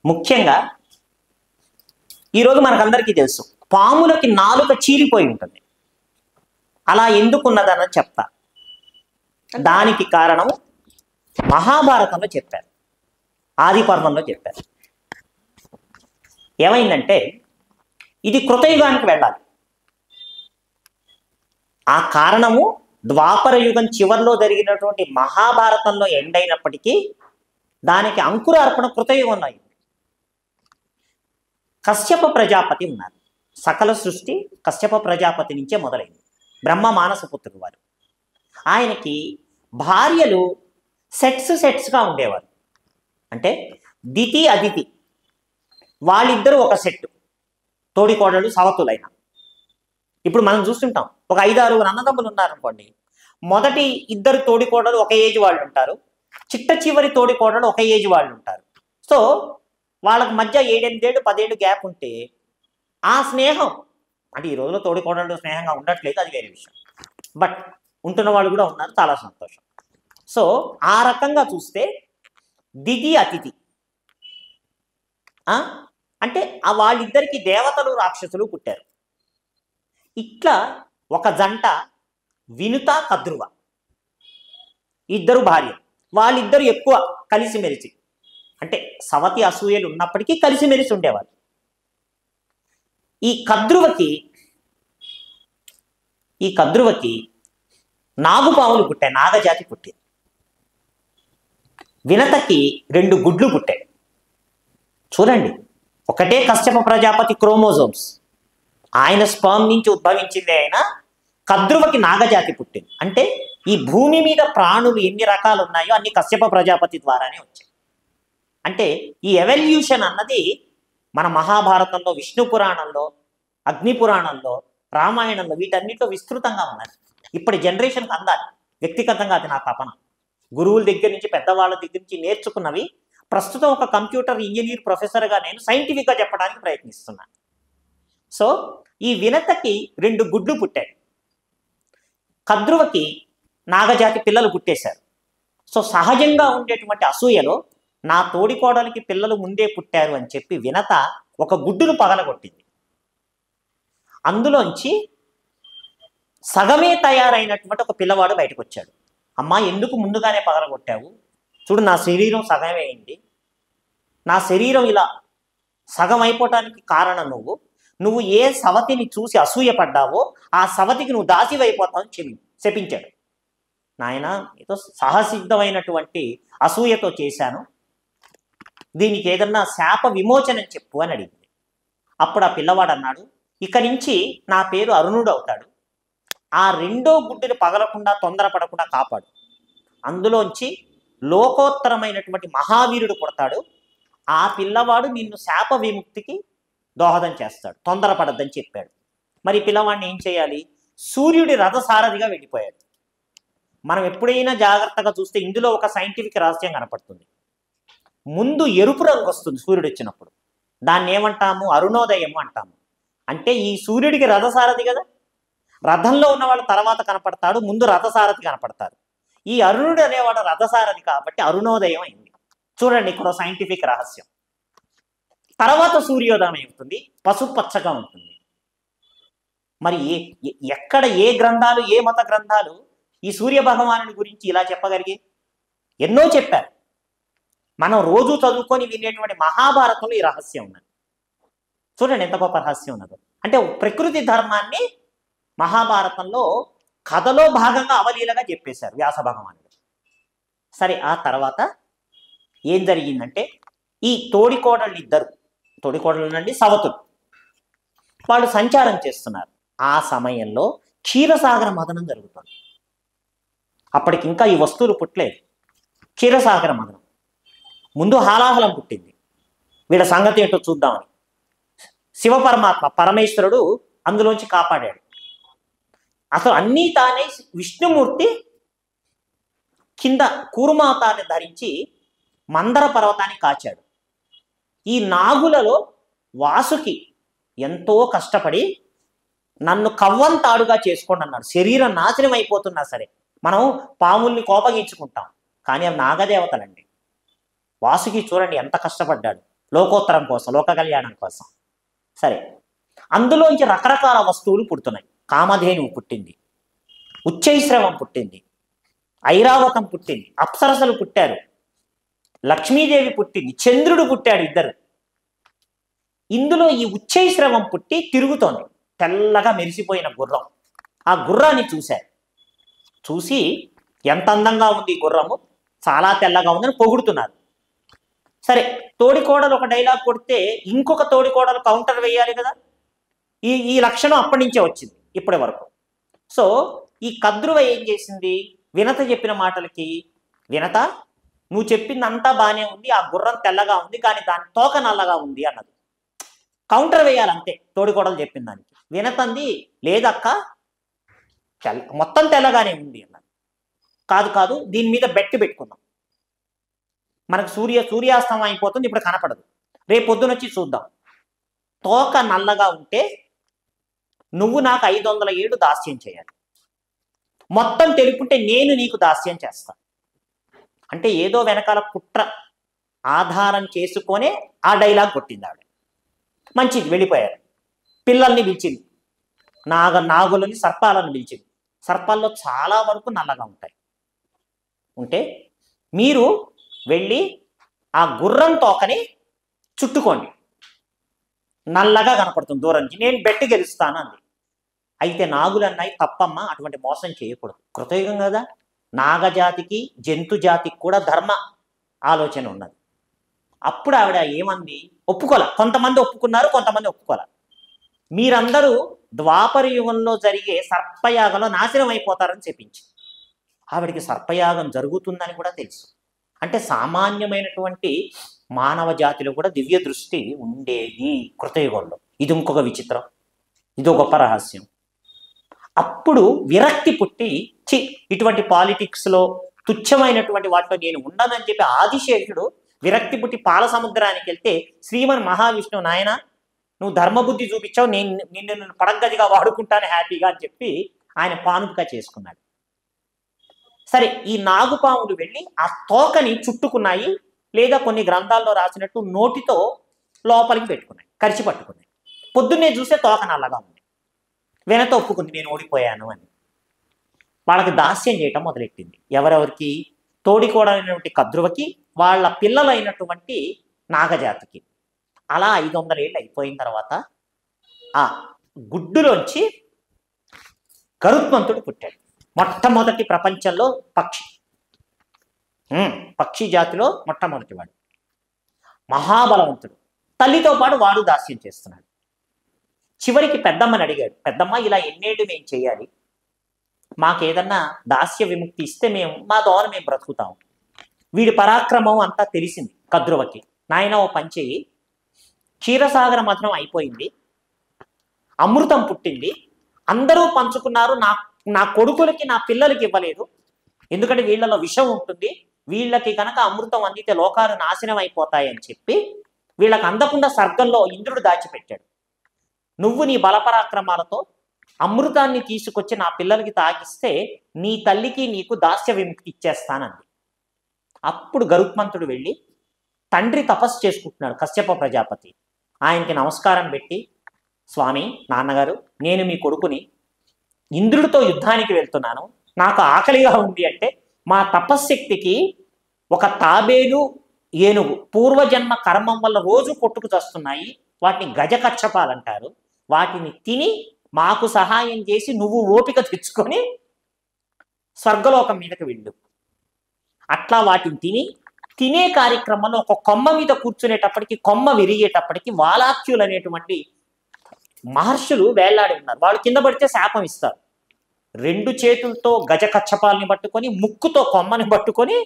S1: ముఖ్యంగా ఈరోజు మనకందరికీ తెలుసు, పాములకి నాలుక చీలిపోయి ఉంటుంది. అలా ఎందుకున్నదని చెప్తా. దానికి కారణం మహాభారతంలో చెప్పారు, ఆది పర్వంలో చెప్పారు. ఏమైందంటే ఇది కృతయుగానికి వెళ్ళాలి. ఆ కారణము ద్వాపర యుగం చివరిలో జరిగినటువంటి మహాభారతంలో ఎండ్ అయినప్పటికీ దానికి అంకురార్పణ కృతయుగంలో అయింది. కశ్యప ప్రజాపతి ఉన్నారు. సకల సృష్టి కశ్యప ప్రజాపతి నుంచే మొదలైంది. బ్రహ్మ మానసపుత్రుడు వారు. ఆయనకి భార్యలు సెట్స్గా ఉండేవారు. అంటే దితి అదితి వాళ్ళిద్దరూ ఒక సెట్, తోడికోడళ్ళు సవతులైన. ఇప్పుడు మనం చూస్తుంటాం, ఒక 5-6 అన్నదమ్ములు ఉన్నారనుకోండి, మొదటి 2 తోడికోడలు ఒక ఏజ్ వాళ్ళు ఉంటారు, చిట్ట చివరి తోడికోడలు ఒక ఏజ్ వాళ్ళు ఉంటారు. సో వాళ్ళకి మధ్య 7-8 ఏళ్ళు 10 ఏళ్ళు గ్యాప్ ఉంటే ఆ స్నేహం, అంటే ఈ రోజులో తోడికోడలు స్నేహంగా ఉండట్లేదు, అది వేరే విషయం. బట్ ఉంటున్న వాళ్ళు కూడా ఉన్నారు, చాలా సంతోషం. సో ఆ రకంగా చూస్తే దితి అతిథి అంటే వాళ్ళిద్దరికి దేవతలు రాక్షసులు పుట్టారు. ఇట్లా ఒక జంట వినుత కద్రువ, 2 భార్యలు. వాళ్ళిద్దరు ఎక్కువ కలిసిమెలిసి, అంటే సవతి అసూయలు ఉన్నప్పటికీ కలిసిమెలిసి ఉండేవారు. ఈ కద్రువకి నాగుపాములు పుట్టాయి, నాగజాతి పుట్టింది. వినతకి 2 గుడ్లు పుట్టాయి. చూడండి, ఒకటే కశ్యప ప్రజాపతి క్రోమోజోమ్స్, ఆయన స్పర్మ్ నుంచి ఉద్భవించింది. అయినా కద్రువకి నాగజాతి పుట్టింది. అంటే ఈ భూమి మీద ప్రాణులు ఎన్ని రకాలు ఉన్నాయో అన్ని కశ్యప ప్రజాపతి ద్వారానే వచ్చాయి. అంటే ఈ ఎవల్యూషన్ అన్నది మన మహాభారతంలో, విష్ణు పురాణంలో, అగ్ని పురాణంలో, రామాయణంలో, వీటన్నిటిలో విస్తృతంగా ఉన్నది. ఇప్పటి జనరేషన్కి అందాలి. వ్యక్తిగతంగా అది నా తపన. గురువుల దగ్గర నుంచి, పెద్దవాళ్ళ దగ్గర నుంచి నేర్చుకున్నవి ప్రస్తుతం ఒక కంప్యూటర్ ఇంజనీర్ ప్రొఫెసర్గా నేను సైంటిఫిక్గా చెప్పడానికి ప్రయత్నిస్తున్నాను. సో ఈ వినతకి 2 గుడ్లు పుట్టాయి. కద్రువకి నాగజాతి పిల్లలు పుట్టేశారు. సో సహజంగా ఉండేటువంటి అసూయలో నా తోడికోడలికి పిల్లలు ముందే పుట్టారు అని చెప్పి వినత ఒక గుడ్డును పగలగొట్టింది. అందులోంచి సగమే తయారైనటువంటి ఒక పిల్లవాడు బయటకు వచ్చాడు. అమ్మా, ఎందుకు ముందుగానే పగలగొట్టావు? చూడు, నా శరీరం సగమే అయింది. నా శరీరం ఇలా సగం అయిపోవటానికి కారణం నువ్వు ఏ సవతిని చూసి అసూయపడ్డావో ఆ సవతికి నువ్వు దాసివైపోతావని శపించాడు. నాయన, ఏదో సహసిద్ధమైనటువంటి అసూయతో చేశాను, దీనికి ఏదన్నా శాప విమోచనం చెప్పు అని అడిగింది. అప్పుడు ఆ పిల్లవాడు అన్నాడు, ఇక నుంచి నా పేరు అరుణుడు అవుతాడు. ఆ 2వ గుడ్డుని పగలకుండా, తొందరపడకుండా కాపాడు. అందులోంచి లోకోత్తరమైనటువంటి మహావీరుడు పుడతాడు. ఆ పిల్లవాడు నిన్ను శాప విముక్తికి దోహదం చేస్తాడు, తొందరపడద్దని చెప్పాడు. మరి పిల్లవాడిని ఏం చేయాలి? సూర్యుడి రథసారథిగా వెళ్ళిపోయాడు. మనం ఎప్పుడైనా జాగ్రత్తగా చూస్తే ఇందులో ఒక సైంటిఫిక్ రహస్యం కనపడుతుంది. ముందు ఎరుపు రంగు వస్తుంది సూర్యుడు వచ్చినప్పుడు, దాన్ని ఏమంటాము? అరుణోదయం అంటాము. అంటే ఈ సూర్యుడికి రథసారథి కదా, రథంలో ఉన్నవాడు తర్వాత కనపడతాడు, ముందు రథసారథి కనపడతారు. ఈ అరుణుడు అనేవాడు రథసారథి కాబట్టి అరుణోదయం అయింది. చూడండి, ఇక్కడ సైంటిఫిక్ రహస్యం. తర్వాత సూర్యోదయం అవుతుంది, పసుపచ్చగా ఉంటుంది. మరి ఎక్కడ ఏ గ్రంథాలు, ఏ మత గ్రంథాలు ఈ సూర్య భగవానుడి గురించి ఇలా చెప్పగలిగే? ఎన్నో చెప్పారు. మనం రోజు చదువుకొని వినేటువంటి మహాభారతంలో ఈ రహస్యం ఉన్నది. చూడండి ఎంత గొప్ప రహస్యం ఉన్నదో. అంటే ప్రకృతి ధర్మాన్ని మహాభారతంలో కథలో భాగంగా అవలీలగా చెప్పేశారు వ్యాస భగవానుడు. సరే, ఆ తర్వాత ఏం జరిగిందంటే, ఈ తోడికోడళ్ళు నుండి సవతులు వాళ్ళు సంచారం చేస్తున్నారు. ఆ సమయంలో క్షీరసాగర మదనం జరుగుతుంది. అప్పటికి ఇంకా ఈ వస్తువులు పుట్టలేదు. క్షీరసాగర మదనం ముందు హాలాహలం పుట్టింది. వీళ్ళ సంగతి ఏంటో చూద్దామని శివపరమాత్మ పరమేశ్వరుడు అందులోంచి కాపాడాడు. అసలు అన్నీ తానే విష్ణుమూర్తి కింద కూర్మాతాన్ని ధరించి మందర పర్వతాన్ని కాచాడు. ఈ నాగులలో వాసుకి ఎంతో కష్టపడి నన్ను కవ్వంతాడుగా చేసుకోండి అన్నాడు. శరీరం నాశనం అయిపోతున్నా సరే, మనం పాముల్ని కోపగించుకుంటాం, కానీ అవి నాగదేవతలండి. వాసుకి చూడండి ఎంత కష్టపడ్డాడు లోకోత్తరం కోసం, లోక కళ్యాణం కోసం. సరే, అందులోంచి రకరకాల వస్తువులు పుడుతున్నాయి. కామధేనువు పుట్టింది, ఉచ్చైశ్రవం పుట్టింది, ఐరావతం పుట్టింది, అప్సరసలు పుట్టారు, లక్ష్మీదేవి పుట్టింది, చంద్రుడు పుట్టాడు, 2. ఇందులో ఈ ఉచ్చైశ్రవం పుట్టి తిరుగుతోంది, తెల్లగా మెరిసిపోయిన గుర్రం. ఆ గుర్రాన్ని చూశారు. చూసి ఎంత అందంగా ఉంది ఈ గుర్రము, చాలా తెల్లగా ఉందని పొగుడుతున్నారు. సరే, తోడికోడలు ఒక డైలాగ్ కొడితే ఇంకొక తోడికోడలు కౌంటర్ వేయాలి కదా. ఈ లక్షణం అప్పటి నుంచే వచ్చింది ఇప్పటి వరకు. సో ఈ కద్రువ ఏం చేసింది? వినత చెప్పిన మాటలకి, వినత నువ్వు చెప్పిందంతా బాగానే ఉంది, ఆ గుర్రం తెల్లగా ఉంది, కానీ దాని తోక నల్లగా ఉంది అన్నది. కౌంటర్ వేయాలంతే తోడికోడలు చెప్పిన దానికి. వినతంది, లేదక్క మొత్తం తెల్లగానే ఉంది అన్నది. కాదు, దీని మీద బెట్టు పెట్టుకుందాం. మనకు సూర్యాస్తమం అయిపోతుంది, ఇప్పుడు కనపడదు, రేపు పొద్దునొచ్చి చూద్దాం. తోక నల్లగా ఉంటే నువ్వు నాకు 500 ఏళ్ళు దాస్యం చేయాలి, మొత్తం తెలుపుంటే నేను నీకు దాస్యం చేస్తా. అంటే ఏదో వెనకాల కుట్ర ఆధారం చేసుకొనే ఆ డైలాగ్ కొట్టింది ఆవిడ. మంచిది, వెళ్ళిపోయారు. పిల్లల్ని పిలిచింది, నాగులని, సర్పాలను పిలిచింది. సర్పాల్లో చాలా వరకు నల్లగా ఉంటాయి. ఉంటే మీరు వెళ్ళి ఆ గుర్రం తోకని చుట్టుకోండి, నల్లగా కనపడుతుంది దూరం నుంచి, నేను బెట్టి గెలుస్తాను అంది. అయితే నాగులు అన్నాయి, తప్పమ్మా, అటువంటి మోసం చేయకూడదు, కృతయుగం కదా, నాగజాతికి జంతు జాతికి కూడా ధర్మ ఆలోచన ఉన్నది. అప్పుడు ఆవిడ ఏమంది? ఒప్పుకోలే. కొంతమంది ఒప్పుకున్నారు, కొంతమంది ఒప్పుకోలే. మీరందరూ ద్వాపర యుగంలో జరిగే సర్పయాగంలో నాశనం అయిపోతారని చెప్పించి, ఆవిడికి సర్పయాగం జరుగుతుందని కూడా తెలుసు. అంటే సామాన్యమైనటువంటి మానవ జాతిలో కూడా దివ్య దృష్టి ఉండేది కృతయుగంలో. ఇది ఇంకొక విచిత్రం, ఇదో గొప్ప రహస్యం. అప్పుడు విరక్తి పుట్టి, ఇటువంటి పాలిటిక్స్లో తుచ్చమైనటువంటి వాటిలో నేను ఉండనని చెప్పి ఆదిశేషుడు విరక్తి పుట్టి పాల సముద్రానికి వెళ్తే శ్రీమన్ మహావిష్ణువు నాయన నువ్వు ధర్మబుద్ధి చూపించావు, నిన్ను పడగదిగా వాడుకుంటాను హ్యాపీగా అని చెప్పి ఆయన పానుపుగా చేసుకున్నాడు. సరే, ఈ నాగుపాములు వెళ్ళి ఆ తోకని చుట్టుకున్నాయి, లేదా కొన్ని గ్రంథాల్లో రాసినట్టు నోటితో లోపలికి పెట్టుకున్నాయి, కరిచి పట్టుకున్నాయి. పొద్దున్నే చూస్తే తోక నల్లగా ఉంది. వెనత ఒప్పుకుంది నేను ఓడిపోయాను అని. వాళ్ళకి దాస్యం చేయటం మొదలెట్టింది. ఎవరెవరికి? తోడికోడైనటువంటి కద్రువకి, వాళ్ళ పిల్లలైనటువంటి నాగజాతికి. అలా 500 ఏళ్ళు అయిపోయిన తర్వాత ఆ గుడ్డులోంచి గరుత్మంతుడు పుట్టాడు. మొట్టమొదటి ప్రపంచంలో పక్షి జాతిలో మొట్టమొదటివాడు, మహాబలవంతుడు. తల్లితో పాటు వాడు దాస్యం చేస్తున్నాడు. చివరికి పెద్దమ్మని అడిగాడు, పెద్దమ్మ ఇలా ఎన్నేళ్ళు మేము చేయాలి, మాకేదన్నా దాస్య విముక్తి ఇస్తే మా దోన మేము బ్రతుకుతాం. వీడి పరాక్రమం అంతా తెలిసింది కద్రువకి. నాయన ఓ పని చెయ్యి, క్షీరసాగర మథనం అయిపోయింది, అమృతం పుట్టింది, అందరూ పంచుకున్నారు, నా కొడుకులకి నా పిల్లలకి ఇవ్వలేదు, ఎందుకంటే వీళ్ళలో విషం ఉంటుంది, వీళ్ళకి కనుక అమృతం అందితే లోకాలు నాశనం అయిపోతాయని చెప్పి వీళ్ళకి అందకుండా స్వర్గంలో ఇంద్రుడు దాచిపెట్టాడు. నువ్వు నీ బలపరాక్రమాలతో అమృతాన్ని తీసుకొచ్చి నా పిల్లలకి తాగిస్తే నీ తల్లికి నీకు దాస్య విముక్తి ఇచ్చేస్తానంది. అప్పుడు గరుత్మంతుడు వెళ్ళి తండ్రి తపస్సు చేసుకుంటున్నాడు కశ్యప ప్రజాపతి. ఆయనకి నమస్కారం పెట్టి, స్వామి, నాన్నగారు, నేను మీ కొడుకుని, ఇంద్రుడితో యుద్ధానికి వెళ్తున్నాను, నాకు ఆకలిగా ఉంది అంటే మా తపశ్శక్తికి ఒక తాబేలు ఏనుగు పూర్వజన్మ కర్మం వల్ల రోజు కొట్టుకు చస్తున్నాయి, వాటిని గజకచ్చపాలంటారు, వాటిని తిని మాకు సహాయం చేసి నువ్వు ఓపిక తెచ్చుకొని స్వర్గలోకం మీదకి వెళ్ళు. అట్లా వాటిని తినే కార్యక్రమంలో ఒక కొమ్మ మీద కూర్చునేటప్పటికి, కొమ్మ విరిగేటప్పటికి వాలాఖ్యులు అనేటువంటి మహర్షులు వేళ్లాడి ఉన్నారు. వాళ్ళు కింద పడితే శాపం ఇస్తారు. 2 చేతులతో గజ కచ్చపాలని పట్టుకొని, ముక్కుతో కొమ్మని పట్టుకొని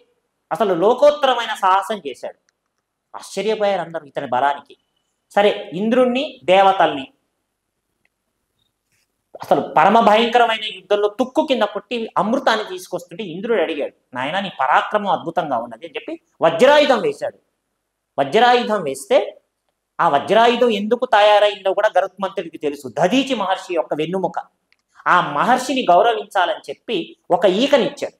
S1: అసలు లోకోత్తరమైన సాహసం చేశాడు. ఆశ్చర్యపోయారు అందరూ ఇతని బలానికి. సరే, ఇంద్రుణ్ణి, దేవతల్ని అసలు పరమ భయంకరమైన యుద్ధంలో తుక్కు కింద కొట్టి అమృతాన్ని తీసుకొస్తుంటే ఇంద్రుడు అడిగాడు, నాయన నీ పరాక్రమం అద్భుతంగా ఉన్నది అని చెప్పి వజ్రాయుధం వేశాడు. వజ్రాయుధం వేస్తే ఆ వజ్రాయుధం ఎందుకు తయారైందో కూడా గరుత్మంతుడికి తెలుసు. దధీచి మహర్షి యొక్క వెన్నుముక. ఆ మహర్షిని గౌరవించాలని చెప్పి ఒక ఈకనిచ్చాడు.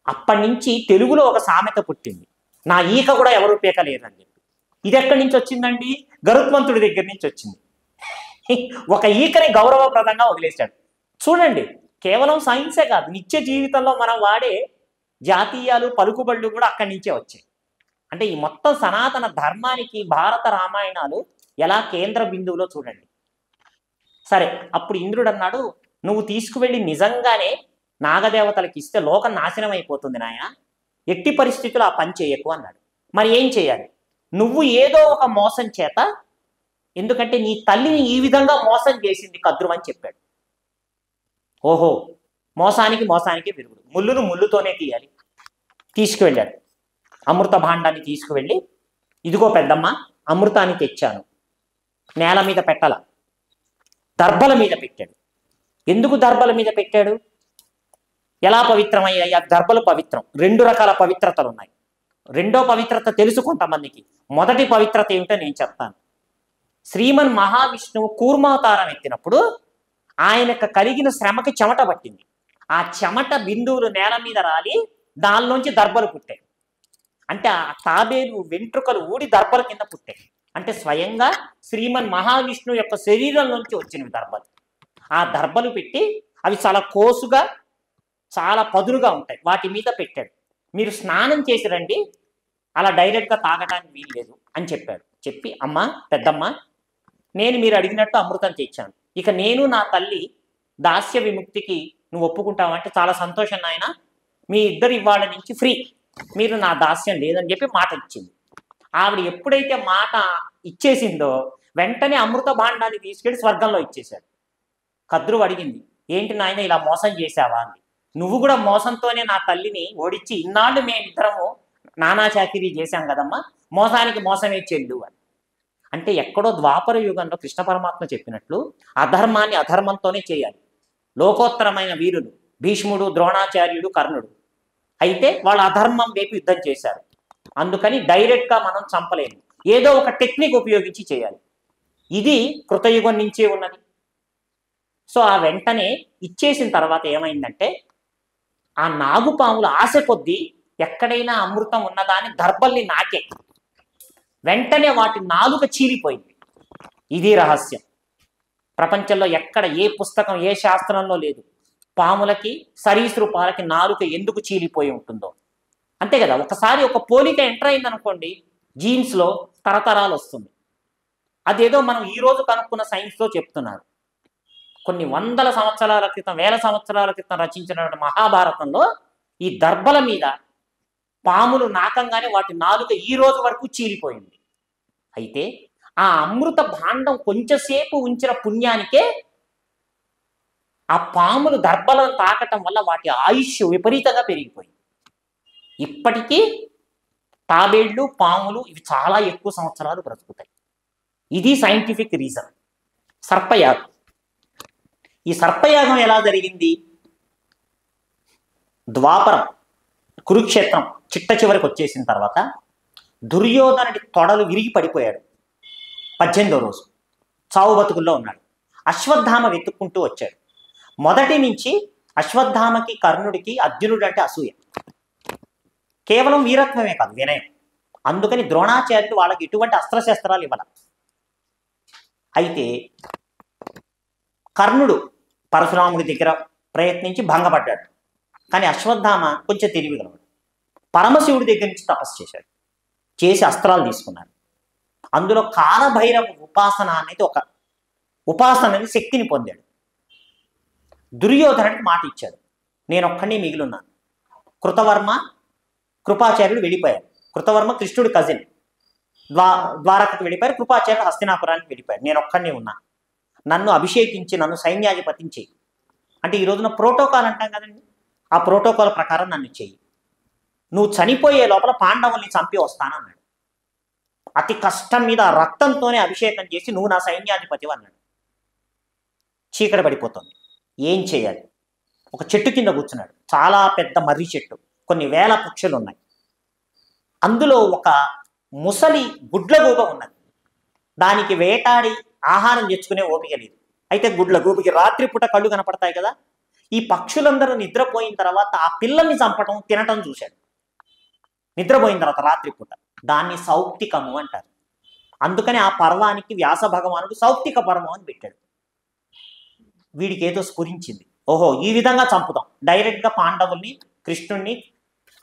S1: అప్పటి నుంచి తెలుగులో ఒక సామెత పుట్టింది, నా ఈక కూడా ఎవరు పీకలేరని చెప్పి. ఇది ఎక్కడి నుంచి వచ్చిందండి? గరుత్మంతుడి దగ్గర నుంచి వచ్చింది. ఒక ఈకని గౌరవప్రదంగా వదిలేశాడు. చూడండి, కేవలం సైన్సే కాదు, నిత్య జీవితంలో మనం వాడే జాతీయాలు, పలుకుబళ్ళు కూడా అక్కడి నుంచే వచ్చాయి. అంటే ఈ మొత్తం సనాతన ధర్మానికి భారత రామాయణాలు ఎలా కేంద్ర బిందువులో చూడండి. సరే, అప్పుడు ఇంద్రుడు అన్నాడు, నువ్వు తీసుకువెళ్ళి నిజంగానే నాగదేవతలకి ఇస్తే లోకం నాశనం అయిపోతుంది నాయన, ఎట్టి పరిస్థితులు ఆ పని చేయకు అన్నాడు. మరి ఏం చేయాలి? నువ్వు ఏదో ఒక మోసం చేత, ఎందుకంటే నీ తల్లిని ఈ విధంగా మోసం చేసింది కద్రువ అని చెప్పాడు. ఓహో, మోసానికి విరుగుడు, ముళ్ళును ముళ్ళుతోనే తీయాలి. తీసుకువెళ్ళాడు. అమృత భాండాన్ని తీసుకువెళ్ళి, ఇదిగో పెద్దమ్మ, అమృతాన్ని తెచ్చాను. నేల మీద పెట్టాల, దర్భల మీద పెట్టాడు. ఎందుకు దర్భల మీద పెట్టాడు? ఎలా పవిత్రమయ్యాయి ఆ దర్భలు? పవిత్రం. 2 రకాల పవిత్రతలు ఉన్నాయి. రెండో పవిత్రత తెలుసు కొంతమందికి. మొదటి పవిత్రత ఏమిటో నేను చెప్తాను. శ్రీమన్ మహావిష్ణువు కూర్మావతారం ఎత్తినప్పుడు ఆయనకు కలిగిన శ్రమకి చెమట పట్టింది. ఆ చెమట బిందువులు నేల మీద రాలి దానిలోంచి దర్భలు పుట్టాయి. అంటే ఆ తాబేలు వెంట్రుకలు ఊడి దర్భల కింద పుట్టాయి. అంటే స్వయంగా శ్రీమన్ మహావిష్ణువు యొక్క శరీరంలోంచి వచ్చినవి దర్భలు. ఆ దర్భలు పెట్టి అవి చాలా కోసుగా, చాలా పదులుగా ఉంటాయి, వాటి మీద పెట్టాడు. మీరు స్నానం చేసి రండి, అలా డైరెక్ట్గా తాగడానికి వీలు లేదు అని చెప్పాడు. చెప్పి, అమ్మ, పెద్దమ్మ, నేను మీరు అడిగినట్టు అమృతం తెచ్చాను, ఇక నేను నా తల్లి దాస్య విముక్తికి నువ్వు ఒప్పుకుంటావంటే చాలా సంతోషం నాయన, మీ ఇద్దరు ఇవాళ నుంచి ఫ్రీ, మీరు నా దాస్యం లేదని చెప్పి మాట ఇచ్చింది. ఆవిడ ఎప్పుడైతే మాట ఇచ్చేసిందో వెంటనే అమృత భాండాన్ని తీసుకెళ్ళి స్వర్గంలో ఇచ్చేశాడు. కద్రువు అడిగింది, ఏంటి నాయన ఇలా మోసం చేశావా అంది. నువ్వు కూడా మోసంతోనే నా తల్లిని ఓడించి ఇన్నాళ్ళు మేమిద్దరము నానా చాకిరీ చేశాం కదమ్మా, మోసానికి మోసమే చెల్లు అని. అంటే ఎక్కడో ద్వాపర యుగంలో కృష్ణ పరమాత్మ చెప్పినట్లు అధర్మాన్ని అధర్మంతోనే చేయాలి. లోకోత్తరమైన వీరులు భీష్ముడు, ద్రోణాచార్యుడు, కర్ణుడు. అయితే వాళ్ళు అధర్మం వైపు యుద్ధం చేశారు. అందుకని డైరెక్ట్గా మనం చంపలేము, ఏదో ఒక టెక్నిక్ ఉపయోగించి చేయాలి. ఇది కృతయుగం నుంచే ఉన్నది. సో ఆ వెంటనే ఇచ్చేసిన తర్వాత ఏమైందంటే, ఆ నాగుపాములు ఆశ కొద్దీ ఎక్కడైనా అమృతం ఉన్నదాని దర్భల్ని నాకే, వెంటనే వాటి నాలుక చీలిపోయింది. ఇది రహస్యం. ప్రపంచంలో ఎక్కడ ఏ పుస్తకం ఏ శాస్త్రంలో లేదు పాములకి సరీసృపాలకి నాలుక ఎందుకు చీలిపోయి ఉంటుందో. అంతే కదా, ఒకసారి ఒక పోలిక ఎంటర్ అయిందనుకోండి జీన్స్లో తరతరాలు వస్తుంది. అదేదో మనం ఈరోజు కనుక్కున్న సైన్స్లో చెప్తున్నారు. కొన్ని వందల సంవత్సరాల క్రితం, వేల సంవత్సరాల క్రితం రచించినటువంటి మహాభారతంలో ఈ దర్భల మీద పాములు నాకంగానే వాటి నాలుక ఈ రోజు వరకు చీలిపోయింది. అయితే ఆ అమృత భాండం కొంచెంసేపు ఉంచిన పుణ్యానికే ఆ పాములు దర్భలను తాకటం వల్ల వాటి ఆయుష్ విపరీతంగా పెరిగిపోయింది. ఇప్పటికీ తాబేళ్లు, పాములు ఇవి చాలా ఎక్కువ సంవత్సరాలు బ్రతుకుతాయి. ఇది సైంటిఫిక్ రీజన్. సర్పయాగం. ఈ సర్పయాగం ఎలా జరిగింది? ద్వాపరం, కురుక్షేత్రం చిట్ట చివరికి వచ్చేసిన తర్వాత దుర్యోధనుడి తొడలు విరిగి పడిపోయాడు. 18వ రోజు చావు బతుకుల్లో ఉన్నాడు. అశ్వత్థామ వెతుక్కుంటూ వచ్చాడు. మొదటి నుంచి అశ్వత్థామకి, కర్ణుడికి అర్జునుడు అంటే అసూయ. కేవలం వీరత్వమే కాదు, వినయం. అందుకని ద్రోణాచార్యుడు వాళ్ళకి ఎటువంటి అస్త్రశస్త్రాలు ఇవ్వాలి. అయితే కర్ణుడు పరశురాముడి దగ్గర ప్రయత్నించి భంగపడ్డాడు. కానీ అశ్వత్థామ కొంచెం తెలివిగలవాడు. పరమశివుడి దగ్గర నుంచి తపస్సు చేశాడు. చేసి అస్త్రాలు తీసుకున్నారు. అందులో కాలభైరవ ఉపాసన అనేది ఒక ఉపాసనని శక్తిని పొందాడు. దుర్యోధనుడికి మాట ఇచ్చాడు, నేను ఒక్కడిని మిగిలిన్నాను. కృతవర్మ, కృపాచార్యుడు వెళ్ళిపోయారు. కృతవర్మ కృష్ణుడి కజిన్, ద్వారకకు వెళ్ళిపోయారు. కృపాచార్యుడు హస్తినాపురానికి వెళ్ళిపోయారు. నేను ఒక్కడిని ఉన్నా. నన్ను అభిషేకించి నన్ను సైన్యాధిపతిని చెయ్యి అంటే, ఈ రోజున ప్రోటోకాల్ అంటాం కదండి, ఆ ప్రోటోకాల్ ప్రకారం నన్ను చెయ్యి. నువ్వు చనిపోయే లోపల పాండవుల్ని చంపి వస్తానన్నాడు. అతి కష్టం మీద రక్తంతోనే అభిషేకం చేసి నువ్వు నా సైన్యాధిపతి అన్నాడు. చీకటి పడిపోతుంది. ఏం చేయాలి? ఒక చెట్టు కింద కూర్చున్నాడు. చాలా పెద్ద మర్రి చెట్టు, కొన్ని వేల పక్షులు ఉన్నాయి. అందులో ఒక ముసలి గుడ్లగూబ ఉన్నది. దానికి వేటాడి ఆహారం తెచ్చుకునే ఓపిక లేదు. అయితే గుడ్లగూబకి రాత్రిపూట కళ్ళు కనపడతాయి కదా. ఈ పక్షులందరూ నిద్రపోయిన తర్వాత ఆ పిల్లల్ని చంపటం, తినటం చూశాడు. నిద్రపోయిన తర్వాత రాత్రిపూట. దాన్ని సౌప్తికము అంటారు. అందుకని ఆ పర్వానికి వ్యాస భగవానుడు సౌప్తిక పర్వం అని పెట్టాడు. వీడికి ఏదో స్ఫురించింది, ఓహో ఈ విధంగా చంపుతాం, డైరెక్ట్గా పాండవుల్ని, కృష్ణుణ్ణి,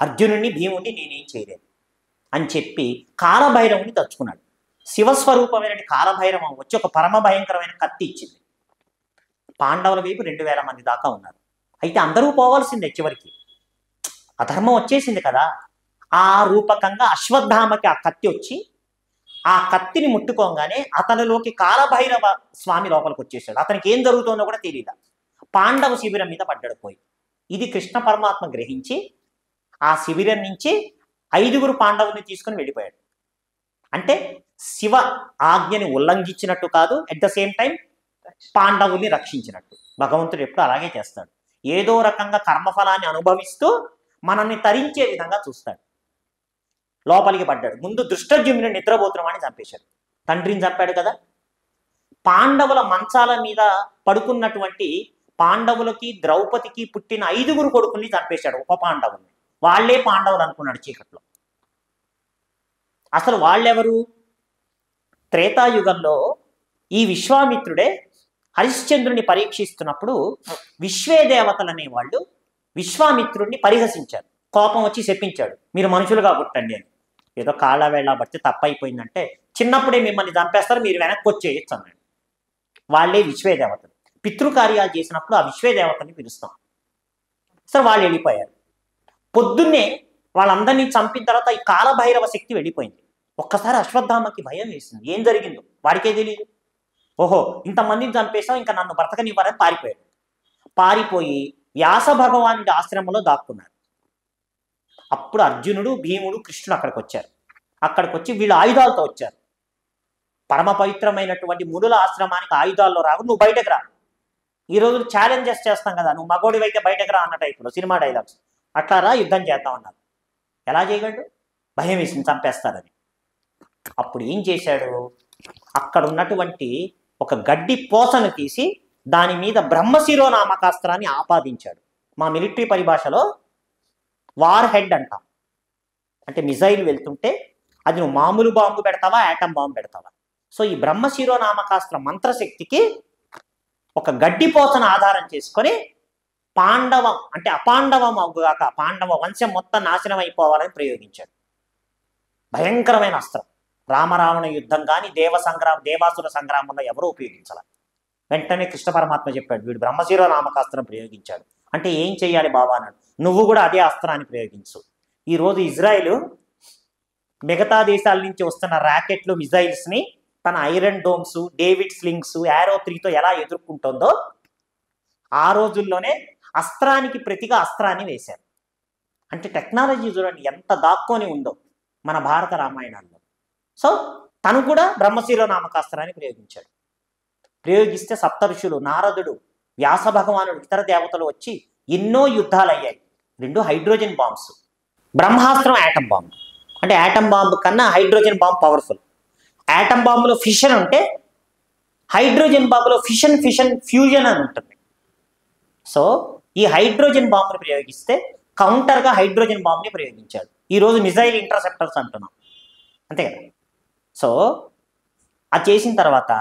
S1: అర్జునుడిని, భీముడిని నేనేం చేయలేదు అని చెప్పి కాలభైరవుని తలుచుకున్నాడు. శివస్వరూపమైన కాలభైరవం వచ్చి ఒక పరమ భయంకరమైన కత్తి ఇచ్చింది. పాండవుల వైపు 2000 మంది దాకా ఉన్నారు. అయితే అందరూ పోవాల్సిందే చివరికి, అధర్మం వచ్చేసింది కదా. ఆ రూపకంగా అశ్వత్థామకి ఆ కత్తి వచ్చి ఆ కత్తిని ముట్టుకోగానే అతనిలోకి కాలభైరవ స్వామి లోపలికి వచ్చేసాడు. అతనికి ఏం జరుగుతుందో కూడా తెలియదు. పాండవ శిబిరం మీద పడ్డాడు పోయి. ఇది కృష్ణ పరమాత్మ గ్రహించి ఆ శిబిరం నుంచి 5గురు పాండవుల్ని తీసుకుని వెళ్ళిపోయాడు. అంటే శివ ఆజ్ఞని ఉల్లంఘించినట్టు కాదు, అట్ ద సేమ్ టైం పాండవుల్ని రక్షించినట్టు. భగవంతుడు ఎప్పుడు అలాగే చేస్తాడు. ఏదో రకంగా కర్మఫలాన్ని అనుభవిస్తూ మనల్ని తరించే విధంగా చూస్తాడు. లోపలికి పడ్డాడు. ముందు దృష్టద్యుమ్నుని నిద్రపోతున్నామని చంపేశాడు. తండ్రిని చంపాడు కదా. పాండవుల మంచాల మీద పడుకున్నటువంటి పాండవులకి, ద్రౌపదికి పుట్టిన 5గురు కొడుకుల్ని చంపేశాడు. ఉప పాండవుల్ని. వాళ్లే పాండవులు అనుకున్నాడు చీకట్లో. అసలు వాళ్ళెవరు? త్రేతాయుగంలో ఈ విశ్వామిత్రుడే హరిశ్చంద్రుని పరీక్షిస్తున్నప్పుడు విశ్వే దేవతలు అనేవాళ్ళు విశ్వామిత్రుడిని పరిహసించారు. కోపం వచ్చి శపించాడు, మీరు మనుషులుగా పుట్టండి అని. ఏదో కాళ్ళ వేళ బట్టి తప్పైపోయిందంటే, చిన్నప్పుడే మిమ్మల్ని చంపేస్తారు, మీరు వెనక్కి వచ్చేయచ్చు అన్నాడు. వాళ్ళే విశ్వే దేవతలు. పితృకార్యాలు చేసినప్పుడు ఆ విశ్వే దేవతని పిలుస్తాం. సరే వాళ్ళు వెళ్ళిపోయారు. పొద్దున్నే వాళ్ళందరినీ చంపిన తర్వాత ఈ కాలభైరవ శక్తి వెళ్ళిపోయింది. ఒక్కసారి అశ్వత్థామకి భయం వేసింది. ఏం జరిగిందో వాడికే తెలియదు. ఓహో ఇంతమందిని చంపేసాం, ఇంకా నన్ను బ్రతకనివ్వరని పారిపోయాడు. పారిపోయి వ్యాస భగవానుడి ఆశ్రమంలో దాక్కున్నారు. అప్పుడు అర్జునుడు, భీముడు, కృష్ణుడు అక్కడికి వచ్చారు. అక్కడికి వచ్చి వీళ్ళు ఆయుధాలతో వచ్చారు. పరమ పవిత్రమైనటువంటి మునుల ఆశ్రమానికి ఆయుధాల్లో రావు, నువ్వు బయటకు రా. ఈ రోజు ఛాలెంజెస్ చేస్తాం కదా, నువ్వు మగోడివి అయితే బయటకు రా అన్న టైపులో సినిమా డైలాగ్స్. అట్లా రా, యుద్ధం చేద్దాం అన్నారు. ఎలా చేయగలడు? భయం వేసింది, చంపేస్తారని. అప్పుడు ఏం చేశాడు? అక్కడ ఉన్నటువంటి ఒక గడ్డి పోసను తీసి దాని మీద బ్రహ్మశిరో నామకాస్త్రాన్ని ఆపాదించాడు. మా మిలిటరీ పరిభాషలో వార్ హెడ్ అంటాం. అంటే మిజైల్ వెళ్తుంటే అది నువ్వు మామూలు బాంబు పెడతావా, యాటమ్ బాంబు పెడతావా? సో ఈ బ్రహ్మశిరో నామకాస్త్ర మంత్రశక్తికి ఒక గడ్డి పోసను ఆధారం చేసుకొని పాండవం అంటే అపాండవం అవ్వగాక పాండవ వంశం మొత్తం నాశనం అయిపోవాలని ప్రయోగించాడు. భయంకరమైన అస్త్రం. రామరావణ యుద్ధం కానీ దేవాసుర సంగ్రామంలో ఎవరూ ఉపయోగించాల. వెంటనే కృష్ణ పరమాత్మ చెప్పాడు, వీడు బ్రహ్మశిరో నామకాస్త్రం ప్రయోగించాడు. అంటే ఏం చెయ్యాలి బాబా అన్నాడు. నువ్వు కూడా అదే అస్త్రాన్ని ప్రయోగించు. ఈరోజు ఇజ్రాయెల్ మిగతా దేశాల నుంచి వస్తున్న ర్యాకెట్లు, మిజైల్స్ని తన iron domes, David slings, arrow 3తో ఎలా ఎదుర్కొంటుందో ఆ రోజుల్లోనే అస్త్రానికి ప్రతిగా అస్త్రాన్ని వేశారు. అంటే టెక్నాలజీ చూడండి ఎంత దాక్కొని ఉందో మన భారత రామాయణాల్లో. సో తను కూడా బ్రహ్మశిరో నామకాస్త్రాన్ని ప్రయోగించాడు. ప్రయోగిస్తే సప్తఋషులు, నారదుడు, వ్యాస భగవానుడు, ఇతర దేవతలు వచ్చి ఎన్నో యుద్ధాలు అయ్యాయి. 2 హైడ్రోజన్ బాంబ్స్. బ్రహ్మాస్త్రం యాటమ్ బాంబు. అంటే యాటమ్ బాంబు కన్నా హైడ్రోజన్ బాంబు పవర్ఫుల్. యాటమ్ బాంబులో ఫిషన్ ఉంటే హైడ్రోజన్ బాంబులో ఫిషన్ ఫ్యూజన్ అని ఉంటుంది. సో ఈ హైడ్రోజన్ బాంబుని ప్రయోగిస్తే కౌంటర్గా హైడ్రోజన్ బాంబుని ప్రయోగించాడు. ఈరోజు మిజైల్ ఇంటర్సెప్టర్స్ అంటున్నాం, అంతే కదా. సో అది చేసిన తర్వాత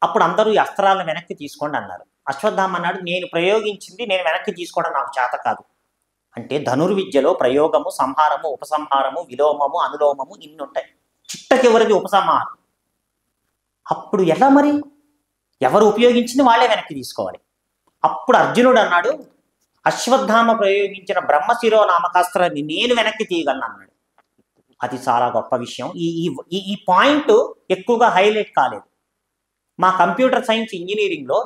S1: అప్పుడు అందరూ ఈ అస్త్రాలను వెనక్కి తీసుకోండి అన్నారు. అశ్వత్థామ అన్నాడు, నేను ప్రయోగించింది నేను వెనక్కి తీసుకోవడం నాకు చేత కాదు. అంటే ధనుర్విద్యలో ప్రయోగము, సంహారము, ఉపసంహారము, విలోమము, అనులోమము ఇన్ని ఉంటాయి. చిట్టకెవరిది ఉపసంహారం. అప్పుడు ఎలా మరి? ఎవరు ఉపయోగించింది వాళ్ళే వెనక్కి తీసుకోవాలి. అప్పుడు అర్జునుడు అన్నాడు, అశ్వత్థామ ప్రయోగించిన బ్రహ్మశిరో నామకాస్త్రాన్ని నేను వెనక్కి తీయగలను అన్నాడు. అది చాలా గొప్ప విషయం. ఈ పాయింట్ ఎక్కువగా హైలైట్ కాలేదు. మా కంప్యూటర్ సైన్స్ ఇంజనీరింగ్లో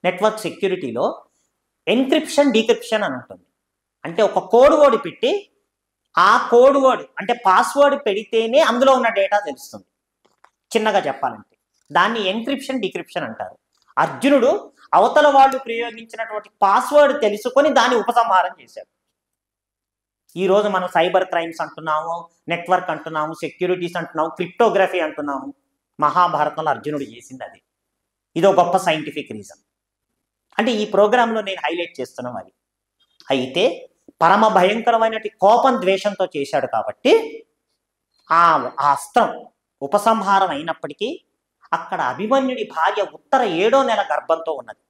S1: నెట్వర్క్ సెక్యూరిటీలో ఎన్క్రిప్షన్, డీక్రిప్షన్ అని ఉంటుంది. అంటే ఒక కోడ్ వర్డ్ పెట్టి ఆ కోడ్ వర్డ్ అంటే పాస్వర్డ్ పెడితేనే అందులో ఉన్న డేటా తెలుస్తుంది. చిన్నగా చెప్పాలంటే దాన్ని ఎన్క్రిప్షన్, డీక్రిప్షన్ అంటారు. అర్జునుడు అవతల వాళ్ళు ప్రయోగించినటువంటి పాస్వర్డ్ తెలుసుకొని దాన్ని ఉపసంహారం చేశాడు. ఈరోజు మనం సైబర్ క్రైమ్స్ అంటున్నాము, నెట్వర్క్ అంటున్నాము, సెక్యూరిటీస్ అంటున్నాము, క్రిప్టోగ్రఫీ అంటున్నాము. మహాభారతంలో అర్జునుడు చేసింది అది. ఇదో గొప్ప సైంటిఫిక్ రీజన్. అంటే ఈ ప్రోగ్రాంలో నేను హైలైట్ చేస్తున్నాం అది. అయితే పరమ భయంకరమైనటి కోపం, ద్వేషంతో చేశాడు కాబట్టి ఆ అస్త్రం ఉపసంహారం అయినప్పటికీ అక్కడ అభిమన్యుడి భార్య ఉత్తర 7వ నెల గర్భంతో ఉన్నది.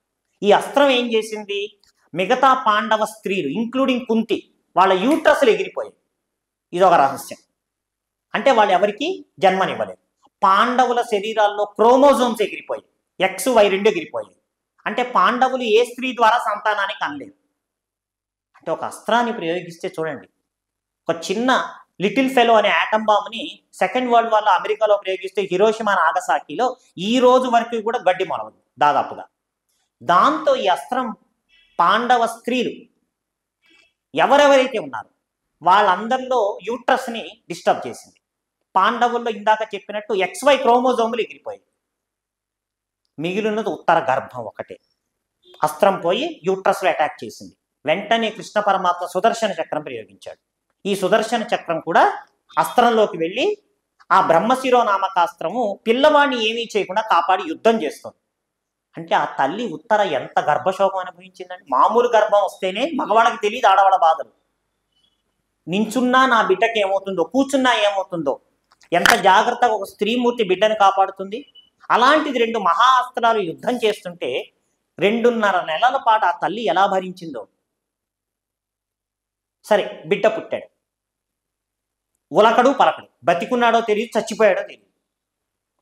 S1: ఈ అస్త్రం ఏం చేసింది? మిగతా పాండవ స్త్రీలు ఇంక్లూడింగ్ కుంతి వాళ్ళ యూట్రస్లు ఎగిరిపోయాయి. ఇదొక రహస్యం. అంటే వాళ్ళు ఎవరికి జన్మనివ్వలేదు. పాండవుల శరీరాల్లో క్రోమోజోమ్స్ ఎగిరిపోయాయి, XY 2 ఎగిరిపోయాయి. అంటే పాండవులు ఏ స్త్రీ ద్వారా సంతానానికి అనలేదు. అంటే ఒక అస్త్రాన్ని ప్రయోగిస్తే చూడండి, ఒక చిన్న లిటిల్ ఫెలో అనే యాటమ్ బాంబ్ని సెకండ్ వరల్డ్ వార్లో అమెరికాలో ప్రయోగిస్తే హిరోషిమా, నాగసాకిలో ఈ రోజు వరకు కూడా గడ్డి మొలవదు దాదాపుగా. దాంతో ఈ అస్త్రం పాండవ స్త్రీలు ఎవరెవరైతే ఉన్నారో వాళ్ళందరిలో యూట్రస్ని డిస్టర్బ్ చేసింది. పాండవుల్లో ఇందాక చెప్పినట్టు XY క్రోమోజోములు ఎగిరిపోయాయి. మిగిలినది ఉత్తర గర్భం ఒకటే. అస్త్రం పోయి యూట్రస్లో అటాక్ చేసింది. వెంటనే కృష్ణ పరమాత్మ సుదర్శన చక్రం ప్రయోగించాడు. ఈ సుదర్శన చక్రం కూడా అస్త్రంలోకి వెళ్ళి ఆ బ్రహ్మశిరో నామకాస్త్రము పిల్లవాడిని ఏమీ చేయకుండా కాపాడి యుద్ధం చేస్తుంది. అంటే ఆ తల్లి ఉత్తర ఎంత గర్భశోకం అనుభవించిందండి. మామూలు గర్భం వస్తేనే మగవాళ్ళకి తెలియదు ఆడవాళ్ళ బాధలు. నించున్నా నా బిడ్డకి ఏమవుతుందో, కూర్చున్నా ఏమవుతుందో, ఎంత జాగ్రత్తగా ఒక స్త్రీమూర్తి బిడ్డను కాపాడుతుంది. అలాంటిది 2 మహా అస్త్రాలు యుద్ధం చేస్తుంటే 2.5 నెలల పాటు ఆ తల్లి ఎలా భరించిందో. సరే, బిడ్డ పుట్టాడు, ఉలకడు పలకడు, బతికున్నాడో తెలియదు, చచ్చిపోయాడో తెలియదు.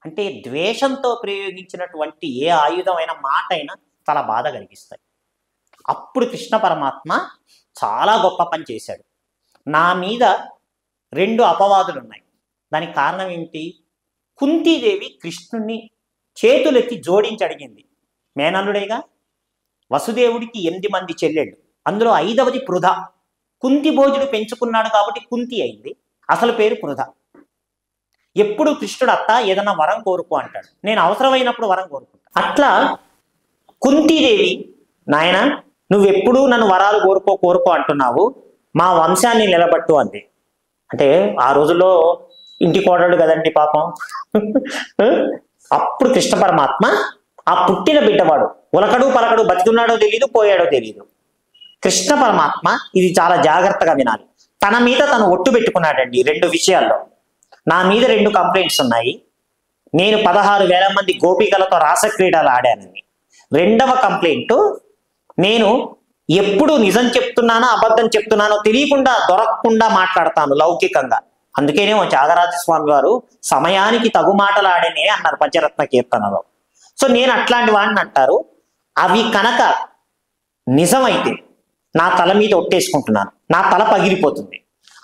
S1: అంటే ద్వేషంతో ప్రయోగించినటువంటి ఏ ఆయుధమైన మాట అయినా చాలా బాధ కలిగిస్తాయి. అప్పుడు కృష్ణ పరమాత్మ చాలా గొప్ప పని చేశాడు. నా మీద 2 అపవాదులు ఉన్నాయి. దానికి కారణం ఏమిటి? కుంతీదేవి కృష్ణుణ్ణి చేతులెత్తి జోడించి అడిగింది. మేనల్లుడేగా, వసుదేవుడికి 8 మంది చెల్లెళ్ళు, అందులో 5వది పృథ. కుంతి భోజుడు పెంచుకున్నాడు కాబట్టి కుంతి అయింది. అసలు పేరు పృథ. ఎప్పుడు కృష్ణుడు అత్త ఏదన్నా వరం కోరుకో అంటాడు, నేను అవసరమైనప్పుడు వరం కోరుకుంటా. అట్లా కుంతీదేవి, నాయన నువ్వెప్పుడూ నన్ను వరాలు కోరుకో అంటున్నావు, మా వంశాన్ని నిలబట్టు అంది. అంటే ఆ రోజుల్లో ఇంటి కోడలు కదండి పాపం. అప్పుడు కృష్ణ పరమాత్మ ఆ పుట్టిన బిడ్డవాడు ఉలకడు పలకడు, బతికున్నాడో తెలియదు పోయాడో తెలియదు. కృష్ణ పరమాత్మ ఇది చాలా జాగ్రత్తగా వినాలి. తన మీద తను ఒట్టు పెట్టుకున్నాడండి 2 విషయాల్లో. నా మీద 2 కంప్లైంట్స్ ఉన్నాయి. నేను 16,000 మంది గోపికలతో రాసక్రీడలు ఆడానని. 2వ కంప్లైంట్, నేను ఎప్పుడు నిజం చెప్తున్నానో అబద్ధం చెప్తున్నానో తెలియకుండా దొరకకుండా మాట్లాడతాను లౌకికంగా. అందుకేనేమో త్యాగరాజస్వామి వారు సమయానికి తగు మాటలు ఆడనే అన్నారు పంచరత్న కీర్తనలో. సో నేను అట్లాంటి వాడిని అంటారు. అవి కనుక నిజమైతే నా తల మీద ఒట్టేసుకుంటున్నాను, నా తల పగిలిపోతుంది.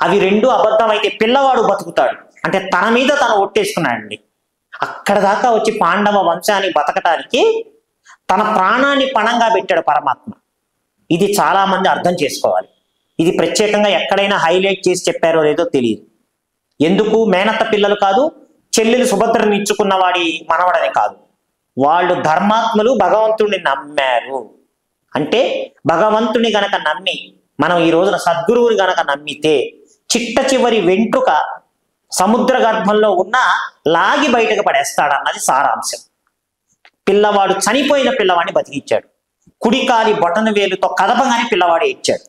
S1: అవి 2 అబద్ధం అయితే పిల్లవాడు బతుకుతాడు. అంటే తన మీద తను ఒట్టేసుకున్నాడండి. అక్కడ దాకా వచ్చి పాండవ వంశాన్ని బతకటానికి తన ప్రాణాన్ని పణంగా పెట్టాడు పరమాత్మ. ఇది చాలా మంది అర్థం చేసుకోవాలి. ఇది ప్రత్యేకంగా ఎక్కడైనా హైలైట్ చేసి చెప్పారో లేదో తెలియదు. ఎందుకు మేనత్త పిల్లలు కాదు, చెల్లెలు సుభద్రని ఇచ్చుకున్న వాడి మనవడని కాదు, వాళ్ళు ధర్మాత్ములు, భగవంతుడిని నమ్మారు. అంటే భగవంతుని గనక నమ్మి మనం ఈ రోజున సద్గురువుని గనక నమ్మితే చిట్ట చివరి వెంట్రుక సముద్ర గర్భంలో ఉన్న లాగి బయటకు పడేస్తాడన్నది సారాంశం. పిల్లవాడు చనిపోయిన పిల్లవాడిని బతికిచ్చాడు. కుడికాలి బొటన వేలుతో కదపగానే పిల్లవాడు ఇచ్చాడు.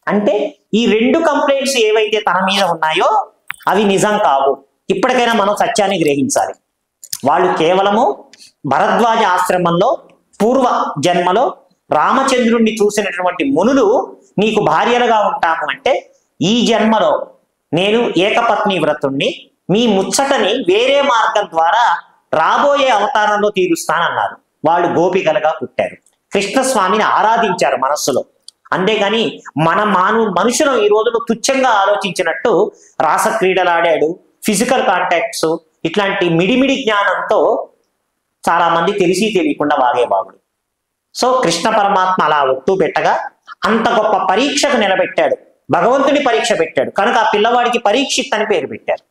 S1: అంటే ఈ 2 కంప్లైంట్స్ ఏవైతే తన మీద ఉన్నాయో అవి నిజం కావు. ఇప్పటికైనా మనం సత్యాన్ని గ్రహించాలి. వాళ్ళు కేవలము భరద్వాజ ఆశ్రమంలో పూర్వ జన్మలో రామచంద్రుణ్ణి చూసినటువంటి మునులు నీకు భార్యలుగా ఉంటాము అంటే, ఈ జన్మలో నేను ఏకపత్ని వ్రతుణ్ణి, మీ ముచ్చటని వేరే మార్గం ద్వారా రాబోయే అవతారంలో తీరుస్తానన్నారు. వాళ్ళు గోపికలుగా పుట్టారు, కృష్ణస్వామిని ఆరాధించారు మనస్సులో. అంతేగాని మనుషులు ఈ రోజులో తుచ్చంగా ఆలోచించినట్టు రాసక్రీడలు ఆడాడు, ఫిజికల్ కాంటాక్ట్స్, ఇట్లాంటి మిడిమిడి జ్ఞానంతో చాలా మంది తెలిసి తెలియకుండా వాగేవాగుడు. సో కృష్ణ పరమాత్మ అలా ఒట్టు పెట్టగా అంత గొప్ప పరీక్షకు నిలబెట్టాడు, భగవంతుని పరీక్ష పెట్టాడు. కనుక ఆ పిల్లవాడికి పరీక్షిత్ అని పేరు పెట్టారు.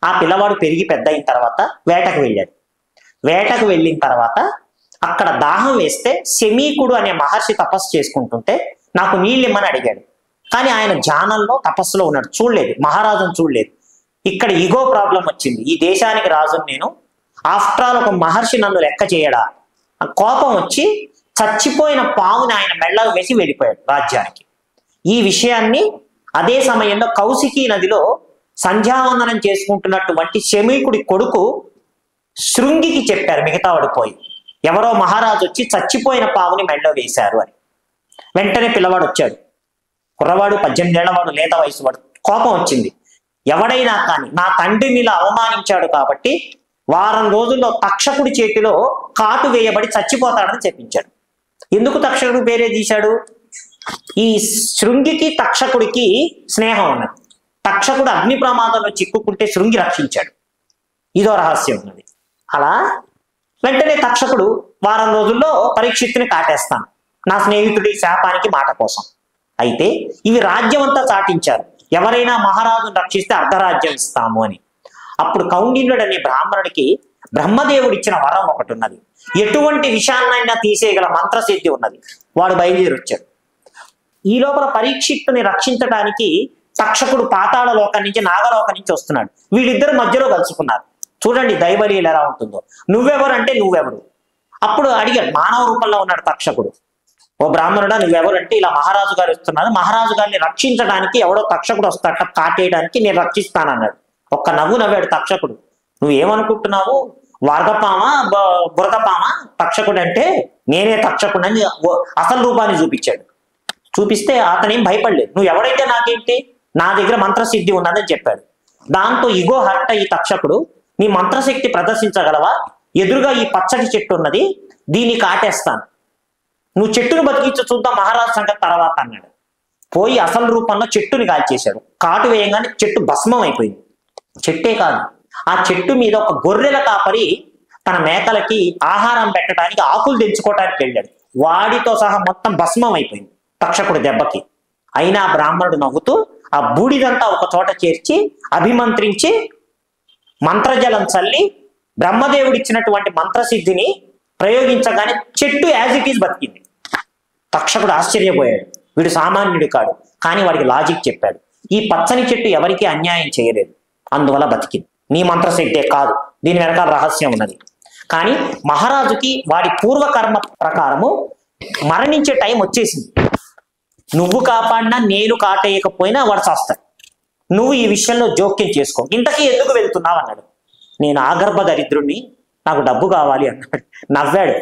S1: ఆ పిల్లవాడు పెరిగి పెద్ద అయిన తర్వాత వేటకు వెళ్ళాడు. వేటకు వెళ్ళిన తర్వాత అక్కడ దాహం వేస్తే శమీకుడు అనే మహర్షి తపస్సు చేసుకుంటుంటే నాకు నీళ్ళు ఇమ్మని అడిగాడు. కానీ ఆయన ధ్యానంలో తపస్సులో ఉన్నాడు, చూడలేదు, మహారాజును చూడలేదు. ఇక్కడ ఈగో ప్రాబ్లం వచ్చింది. ఈ దేశానికి రాజును నేను, ఆఫ్టర్ ఆల్ ఒక మహర్షి నన్ను లెక్క చేయడా, కోపం వచ్చి చచ్చిపోయిన పావుని ఆయన మెళ్ళకు వేసి వెళ్ళిపోయాడు రాజ్యానికి. ఈ విషయాన్ని అదే సమయంలో కౌశికీ నదిలో సంధ్యావందనం చేసుకుంటున్నటువంటి శమీకుడి కొడుకు శృంగికి చెప్పారు, మిగతా పడిపోయి ఎవరో మహారాజు వచ్చి చచ్చిపోయిన పావుని మెళ్ళో వేశారు అని. వెంటనే పిల్లవాడు వచ్చాడు, కుర్రవాడు 18 ఏళ్లవాడు, లేత వయసు వాడు. కోపం వచ్చింది. ఎవడైనా కానీ నా తండ్రిని ఇలా అవమానించాడు కాబట్టి వారం రోజుల్లో తక్షకుడి చేతిలో కాటు వేయబడి చచ్చిపోతాడని చెప్పించాడు. ఎందుకు తక్షకుడు పేరే తీశాడు? ఈ శృంగికి తక్షకుడికి స్నేహం ఉన్నది. తక్షకుడు అగ్ని ప్రమాదంలో చిక్కుకుంటే శృంగి రక్షించాడు. ఇదో రహస్యం ఉన్నది. అలా వెంటనే తక్షకుడు వారం రోజుల్లో పరీక్షిత్తుని కాటేస్తాను నా స్నేహితుడి శాపానికి మాట కోసం. అయితే ఇవి రాజ్యం అంతా చాటించారు, ఎవరైనా మహారాజును రక్షిస్తే అర్ధరాజ్యం ఇస్తాము అని. అప్పుడు కౌండిన్యుడు అనే బ్రాహ్మణుడికి బ్రహ్మదేవుడు ఇచ్చిన వరం ఒకటి ఉన్నది. ఎటువంటి విషయాన్నైనా తీసేయగల మంత్రసిద్ధి ఉన్నది. వాడు బయలుదేరి వచ్చాడు. ఈ లోపల పరీక్షిత్తుని రక్షించడానికి తక్షకుడు పాతాళ లోకం నుంచి నాగలోకం నుంచి వస్తున్నాడు. వీళ్ళిద్దరు మధ్యలో కలుసుకున్నారు. చూడండి దైవలీల ఎలా ఉంటుందో. నువ్వెవరు అంటే నువ్వెవరు? అప్పుడు అడిగాడు, మానవ రూపంలో ఉన్నాడు తక్షకుడు. ఓ బ్రాహ్మణుడా నువ్వెవరు అంటే, ఇలా మహారాజు గారు వస్తున్నారు, మహారాజు గారిని రక్షించడానికి ఎవడో తక్షకుడు వస్తాట, కాటేయడానికి నేను రక్షిస్తానన్నాడు. ఒక్క నవ్వు నవ్వాడు తక్షకుడు. నువ్వేమనుకుంటున్నావు, వర్గపామా బురదపామా? తక్షకుడు అంటే నేనే తక్షకుడు అని అసలు రూపాన్ని చూపించాడు. చూపిస్తే అతనేం భయపడలేదు. నువ్వు ఎవరైతే నాకేంటి, నా దగ్గర మంత్రసిద్ధి ఉన్నదని చెప్పాడు. దాంతో ఇగో హర్ట ఈ తక్షకుడు, నీ మంత్రశక్తి ప్రదర్శించగలవా? ఎదురుగా ఈ పచ్చటి చెట్టు ఉన్నది, దీన్ని కాటేస్తాను, నువ్వు చెట్టును బతికించు చూద్దాం మహారాజు సంగతి తర్వాత అన్నాడు. పోయి అసలు రూపంలో చెట్టుని కాల్చేశాడు. కాటు వేయంగానే చెట్టు భస్మం అయిపోయింది. చెట్టే కాదు, ఆ చెట్టు మీద ఒక గొర్రెల కాపరి తన మేకలకి ఆహారం పెట్టడానికి ఆకులు తెంచుకోవడానికి వెళ్ళాడు. వాడితో సహా మొత్తం భస్మం అయిపోయింది తక్షకుడి దెబ్బకి. అయినా బ్రాహ్మణుడు నవ్వుతూ ఆ బూడిదంతా ఒక చోట చేర్చి అభిమంత్రించి మంత్రజలం చల్లి బ్రహ్మదేవుడిచ్చినటువంటి మంత్రసిద్ధిని ప్రయోగించగానే చెట్టు యాజ్ ఇట్ ఈజ్ బతికింది. తక్షకుడు ఆశ్చర్యపోయాడు. వీడు సామాన్యుడు కాడు, కానీ వాడికి లాజిక్ చెప్పాడు. ఈ పచ్చని చెట్టు ఎవరికీ అన్యాయం చేయలేదు, అందువల్ల బతికింది. నీ మంత్రశక్తే కాదు, దీని వెనకాల రహస్యం ఉన్నది. కానీ మహారాజుకి వాడి పూర్వకర్మ ప్రకారము మరణించే టైం వచ్చేసింది. నువ్వు కాపాడినా నేను కాటేయకపోయినా వాడు చేస్తాడు. నువ్వు ఈ విషయంలో జోక్యం చేసుకో, ఇంతకీ ఎందుకు వెళ్తున్నావు అన్నాడు. నేను ఆగర్భ దరిద్రుణ్ణి, నాకు డబ్బు కావాలి అన్నాడు. నవ్వాడు.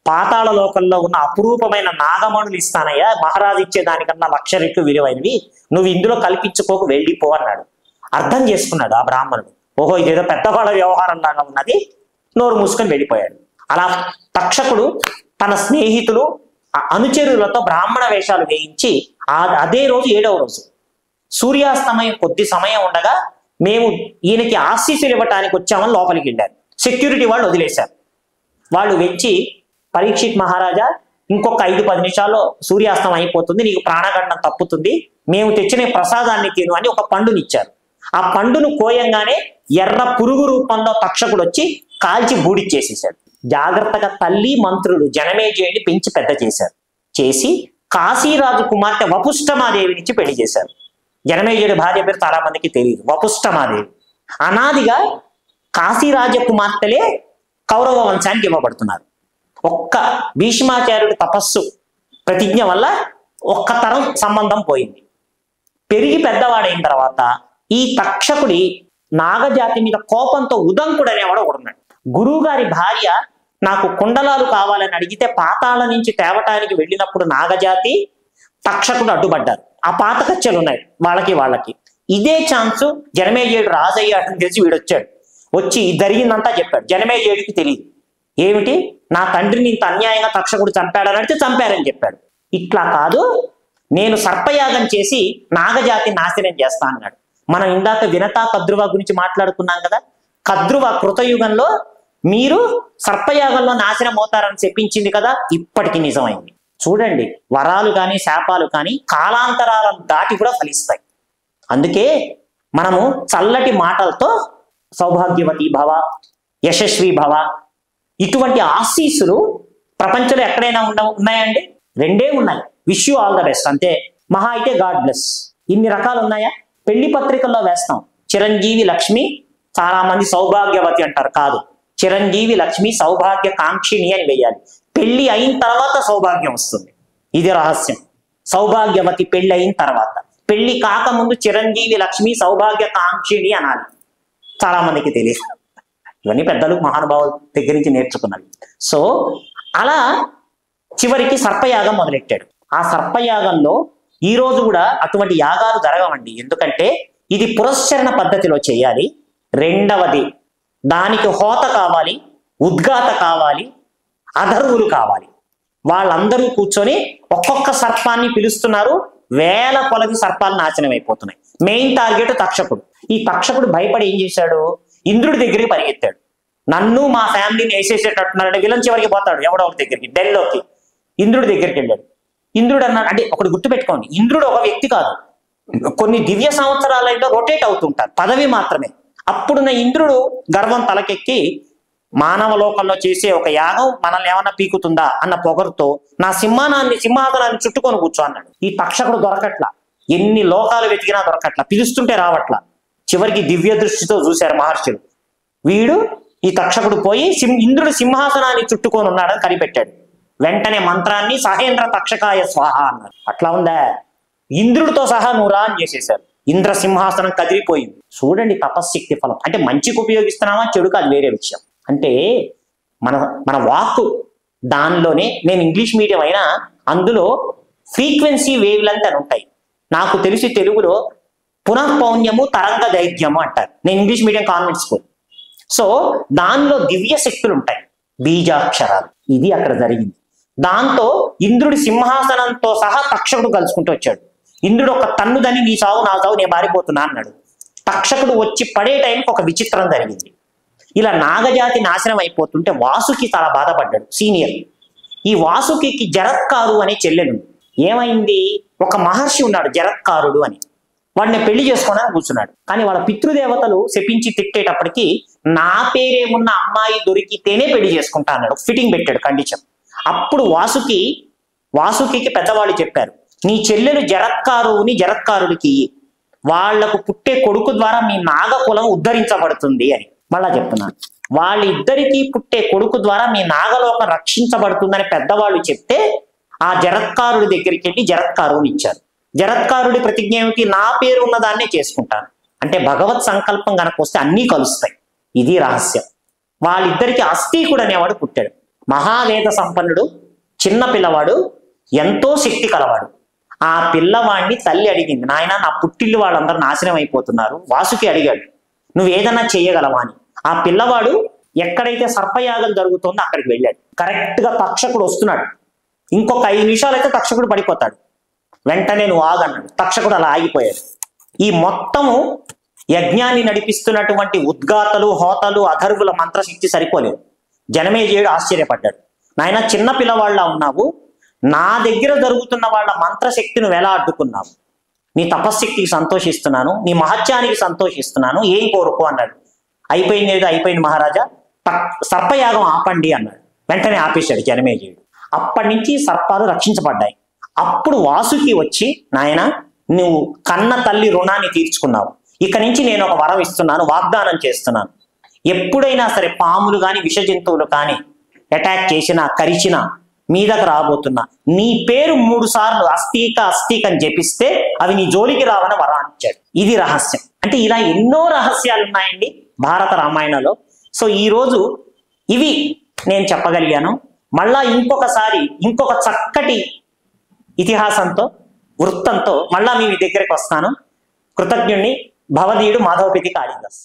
S1: పాతాళ లోకంలో ఉన్న అపురూపమైన నాగమణులు ఇస్తానయ్యా, మహారాజు ఇచ్చేదానికన్నా 1,00,000 రెట్లు విలువైనవి, నువ్వు ఇందులో కల్పించుకోకు, వెళ్ళిపో అన్నాడు. అర్థం చేసుకున్నాడు ఆ బ్రాహ్మణుడు. ఓహో, ఇదేదో పెద్దవాళ్ళ వ్యవహారం లాగా ఉన్నది, నోరు మూసుకొని వెళ్ళిపోయాడు. అలా తక్షకుడు తన స్నేహితులు అనుచరులతో బ్రాహ్మణ వేషాలు వేయించి అదే రోజు 7వ రోజు సూర్యాస్తమయం కొద్ది సమయం ఉండగా మేము ఈయనకి ఆశీస్సులు ఇవ్వటానికి వచ్చామని లోపలికి వెళ్ళారు. సెక్యూరిటీ వాళ్ళు వదిలేశారు. వాళ్ళు వచ్చి, పరీక్షిత్ మహారాజా, ఇంకొక 5-10 నిమిషాల్లో సూర్యాస్తం అయిపోతుంది, నీకు ప్రాణగండం తప్పుతుంది, మేము తెచ్చిన ప్రసాదాన్ని తిను అని ఒక పండునిచ్చారు. ఆ పండును కోయంగానే ఎర్ర పురుగు రూపంలో తక్షకుడు వచ్చి కాల్చి బూడిచ్చేసేసాడు. జాగ్రత్తగా తల్లి మంత్రులు జనమేజయుడిని పెంచి పెద్ద చేసి కాశీరాజు కుమార్తె వపుష్టమాదేవినిచ్చి పెళ్లి చేశారు. జనమేజయుడి భార్య పేరు చాలా మందికి తెలియదు, వపుష్టమాదేవి. అనాదిగా కాశీరాజ కుమార్తెలే కౌరవ వంశానికి ఇవ్వబడుతున్నారు. ఒక్క భీష్మాచార్యుడి తపస్సు ప్రతిజ్ఞ వల్ల ఒక్క తరం సంబంధం పోయింది. పెరిగి పెద్దవాడైన తర్వాత ఈ తక్షకుడి నాగజాతి మీద కోపంతో ఉదంకుడు అనేవాడు ఒకడున్నాడు. గురువు గారి భార్య నాకు కుండలాలు కావాలని అడిగితే పాతాళ నుంచి తేవటానికి వెళ్ళినప్పుడు నాగజాతి తక్షకుడు అడ్డుపడ్డారు. ఆ పాత కచ్చలు ఉన్నాయి వాళ్ళకి. ఇదే ఛాన్స్ జనమేజయుడు రాజయ్యాడని తెలిసి వీడొచ్చాడు. వచ్చి జరిగిందంతా చెప్పాడు. జనమేజయుడికి తెలియదు. ఏమిటి, నా తండ్రిని ఇంత అన్యాయంగా తక్షకుడు చంపాడని అడిగితే చంపారని చెప్పాడు. ఇట్లా కాదు, నేను సర్పయాగం చేసి నాగజాతి నాశనం చేస్తా అన్నాడు. మనం ఇందాక వినతా కద్రువ గురించి మాట్లాడుకున్నాం కదా. కద్రువ కృతయుగంలో మీరు సర్పయాగంలో నాశనం అవుతారని చెప్పించింది కదా, ఇప్పటికీ నిజమైంది. చూడండి, వరాలు కానీ శాపాలు కానీ కాలాంతరాలను దాటి కూడా ఫలిస్తాయి. అందుకే మనము చల్లటి మాటలతో సౌభాగ్యవతి భవ, యశస్వి భవ, ఇటువంటి ఆశీస్సులు ప్రపంచంలో ఎక్కడైనా ఉన్నాయండి? 2 ఉన్నాయి. Wish you all the best అంతే. మహా అయితే గాడ్ బ్లెస్. ఇన్ని రకాలు ఉన్నాయా? పెళ్లి పత్రికల్లో వేస్తాం చిరంజీవి లక్ష్మి, చాలా మంది సౌభాగ్యవతి అంటారు. కాదు, చిరంజీవి లక్ష్మి సౌభాగ్య కాంక్షిణి అని వేయాలి. పెళ్లి అయిన తర్వాత సౌభాగ్యం వస్తుంది. ఇది రహస్యం. సౌభాగ్యవతి పెళ్లి అయిన తర్వాత, పెళ్లి కాకముందు చిరంజీవి లక్ష్మి సౌభాగ్య కాంక్షిణి అనాలి. చాలా మందికి తెలియదు. ఇవన్నీ పెద్దలు మహానుభావుల దగ్గర నుంచి నేర్చుకున్నవి. సో అలా చివరికి సర్పయాగం మొదలెట్టాడు. ఆ సర్పయాగంలో ఈ రోజు కూడా అటువంటి యాగాలు జరగవండి. ఎందుకంటే ఇది పురస్చరణ పద్ధతిలో చేయాలి. రెండవది, దానికి హోత కావాలి, ఉద్గాత కావాలి, అధర్వులు కావాలి. వాళ్ళందరూ కూర్చొని ఒక్కొక్క సర్పాన్ని పిలుస్తున్నారు. వేల కొలది సర్పాలు నాశనం అయిపోతున్నాయి. మెయిన్ టార్గెట్ తక్షకుడు. ఈ తక్షకుడు భయపడి ఏం చేశాడు, ఇంద్రుడి దగ్గరికి పరిగెత్తాడు. నన్ను మా ఫ్యామిలీని వేసేసేటట్టున్నారంటే విలన్ చివరికి పోతాడు ఎవడో ఒకటి దగ్గరికి, డెల్లోకి. ఇంద్రుడి దగ్గరికి వెళ్ళాడు. ఇంద్రుడు అన్నాడు, అంటే ఒకటి గుర్తుపెట్టుకోండి, ఇంద్రుడు ఒక వ్యక్తి కాదు, కొన్ని దివ్య సంవత్సరాలైనా రొటేట్ అవుతుంటారు, పదవి మాత్రమే. అప్పుడున్న ఇంద్రుడు గర్వం తలకెక్కి మానవ లోకంలో చేసే ఒక యాగం మనల్ని ఏమన్నా పీకుతుందా అన్న పొగరుతో నా సింహాసనాన్ని చుట్టుకొని కూర్చో అన్నాడు. ఈ తక్షకుడు దొరకట్లా, ఎన్ని లోకాలు వెతికినా దొరకట్లా, పిలుస్తుంటే రావట్లా. చివరికి దివ్య దృష్టితో చూశారు మహర్షులు. వీడు ఈ తక్షకుడు పోయి ఇంద్రుడు సింహాసనాన్ని చుట్టుకొని ఉన్నాడని కనిపెట్టాడు. వెంటనే మంత్రాన్ని సహేంద్ర తక్షకాయ స్వాహ అన్నారు. అట్లా ఉందా, ఇంద్రుడితో సహా నువ్వు రా అని చేసేశారు. ఇంద్ర సింహాసనం కదిలిపోయింది. చూడండి తపశ్శక్తి ఫలం. అంటే మంచికి ఉపయోగిస్తున్నామా చెడుకు, అది వేరే విషయం. అంటే మన వాక్కు దానిలోనే, నేను ఇంగ్లీష్ మీడియం అయినా అందులో ఫ్రీక్వెన్సీ వేవ్ లెంత్ అని ఉంటాయి. నాకు తెలిసి తెలుగులో పునఃపౌన్యము తరంగ దైర్ఘ్యము అంటారు. నేను English medium convent school. So దానిలో దివ్య శక్తులు ఉంటాయి, బీజాక్షరాలు. ఇది అక్కడ జరిగింది. దాంతో ఇంద్రుడి సింహాసనంతో సహా తక్షకుడు కలుసుకుంటూ వచ్చాడు. ఇంద్రుడు ఒక తన్నుదని నీ సావు నా సావు నేను మారిపోతున్నా అన్నాడు. తక్షకుడు వచ్చి పడే టైంకి ఒక విచిత్రం జరిగింది. ఇలా నాగజాతి నాశనం అయిపోతుంటే వాసుకి చాలా బాధపడ్డాడు, సీనియర్. ఈ వాసుకి జరత్కారు అనే చెల్లెలు. ఏమైంది, ఒక మహర్షి ఉన్నాడు జరత్కారుడు అని, వాడిని పెళ్లి చేసుకోనని కూర్చున్నాడు. కానీ వాళ్ళ పితృదేవతలు శపించి తిట్టేటప్పటికి నా పేరేమున్న అమ్మాయి దొరికితేనే పెళ్లి చేసుకుంటా అన్నాడు. ఫిట్టింగ్ పెట్టాడు కండిషన్. అప్పుడు వాసుకి పెద్దవాళ్ళు చెప్పారు, నీ చెల్లెలు జరత్కారుడికి వాళ్లకు పుట్టే కొడుకు ద్వారా మీ నాగకులం ఉద్ధరించబడుతుంది అని. మళ్ళా చెప్తున్నాను, వాళ్ళిద్దరికీ పుట్టే కొడుకు ద్వారా మీ నాగలోకం రక్షించబడుతుందని పెద్దవాళ్ళు చెప్తే ఆ జరత్కారుడి దగ్గరికి వెళ్ళి జరత్కారుని ఇచ్చారు. జరత్కారుడి ప్రతిజ్ఞ ఏమిటి? నా పేరు ఉన్నదాన్నే చేసుకుంటాను అంటే భగవత్ సంకల్పం కనుక వస్తే అన్నీ కలుస్తాయి. ఇది రహస్యం. వాళ్ళిద్దరికి అస్థీకుడు అనేవాడు పుట్టాడు. మహావేద సంపన్నుడు, చిన్న పిల్లవాడు, ఎంతో శక్తి కలవాడు. ఆ పిల్లవాడిని తల్లి అడిగింది, నాయన నా పుట్టిల్లు వాళ్ళందరూ నాశనం అయిపోతున్నారు. వాసుకి అడిగాడు, నువ్వు ఏదన్నా చేయగలవా అని. ఆ పిల్లవాడు ఎక్కడైతే సర్పయాగం జరుగుతుందో అక్కడికి వెళ్ళాడు. కరెక్ట్ గా తక్షకుడు వస్తున్నాడు. ఇంకొక 5 నిమిషాలు అయితే తక్షకుడు పడిపోతాడు. వెంటనే నువ్వు ఆగన్నాడు. తక్షకుడు అలా ఆగిపోయాడు. ఈ మొత్తము యజ్ఞాన్ని నడిపిస్తున్నటువంటి ఉద్గాతలు, హోతలు, అధర్వుల మంత్రశక్తి సరిపోలేదు. జనమేజయుడు ఆశ్చర్యపడ్డాడు. నాయన చిన్న పిల్లవాళ్ళ ఉన్నావు, నా దగ్గర జరుగుతున్న వాళ్ళ మంత్రశక్తి నువ్వు ఎలా అడ్డుకున్నావు? నీ తపశ్శక్తికి సంతోషిస్తున్నాను, నీ మహత్యానికి సంతోషిస్తున్నాను, ఏం కోరుకో అన్నాడు. అయిపోయింది ఏదో అయిపోయింది మహారాజా, సర్పయాగం ఆపండి అన్నాడు. వెంటనే ఆపేశాడు జనమేజయుడు. అప్పటి నుంచి సర్పాలు రక్షించబడ్డాయి. అప్పుడు వాసుకి వచ్చి, నాయన నువ్వు కన్న తల్లి రుణాన్ని తీర్చుకున్నావు, ఇక నుంచి నేను ఒక వరం ఇస్తున్నాను, వాగ్దానం చేస్తున్నాను. ఎప్పుడైనా సరే పాములు కానీ విష జంతువులు కానీ అటాక్ చేసినా కరిచినా మీదకు రాబోతున్నా నీ పేరు 3 సార్లు అస్థీక అని జపిస్తే అవి నీ జోలికి రావని వరాన్ని ఇచ్చాడు. ఇది రహస్యం. అంటే ఇలా ఎన్నో రహస్యాలు ఉన్నాయండి భారత రామాయణంలో. సో ఈరోజు ఇవి నేను చెప్పగలిగాను. మళ్ళా ఇంకొకసారి ఇంకొక చక్కటి ఇతిహాసంతో వృత్తంతో మళ్ళా మీ దగ్గరికి వస్తాను. కృతజ్ఞుణ్ణి. భవదీయుడు మాధవపతి కాళిదాస్.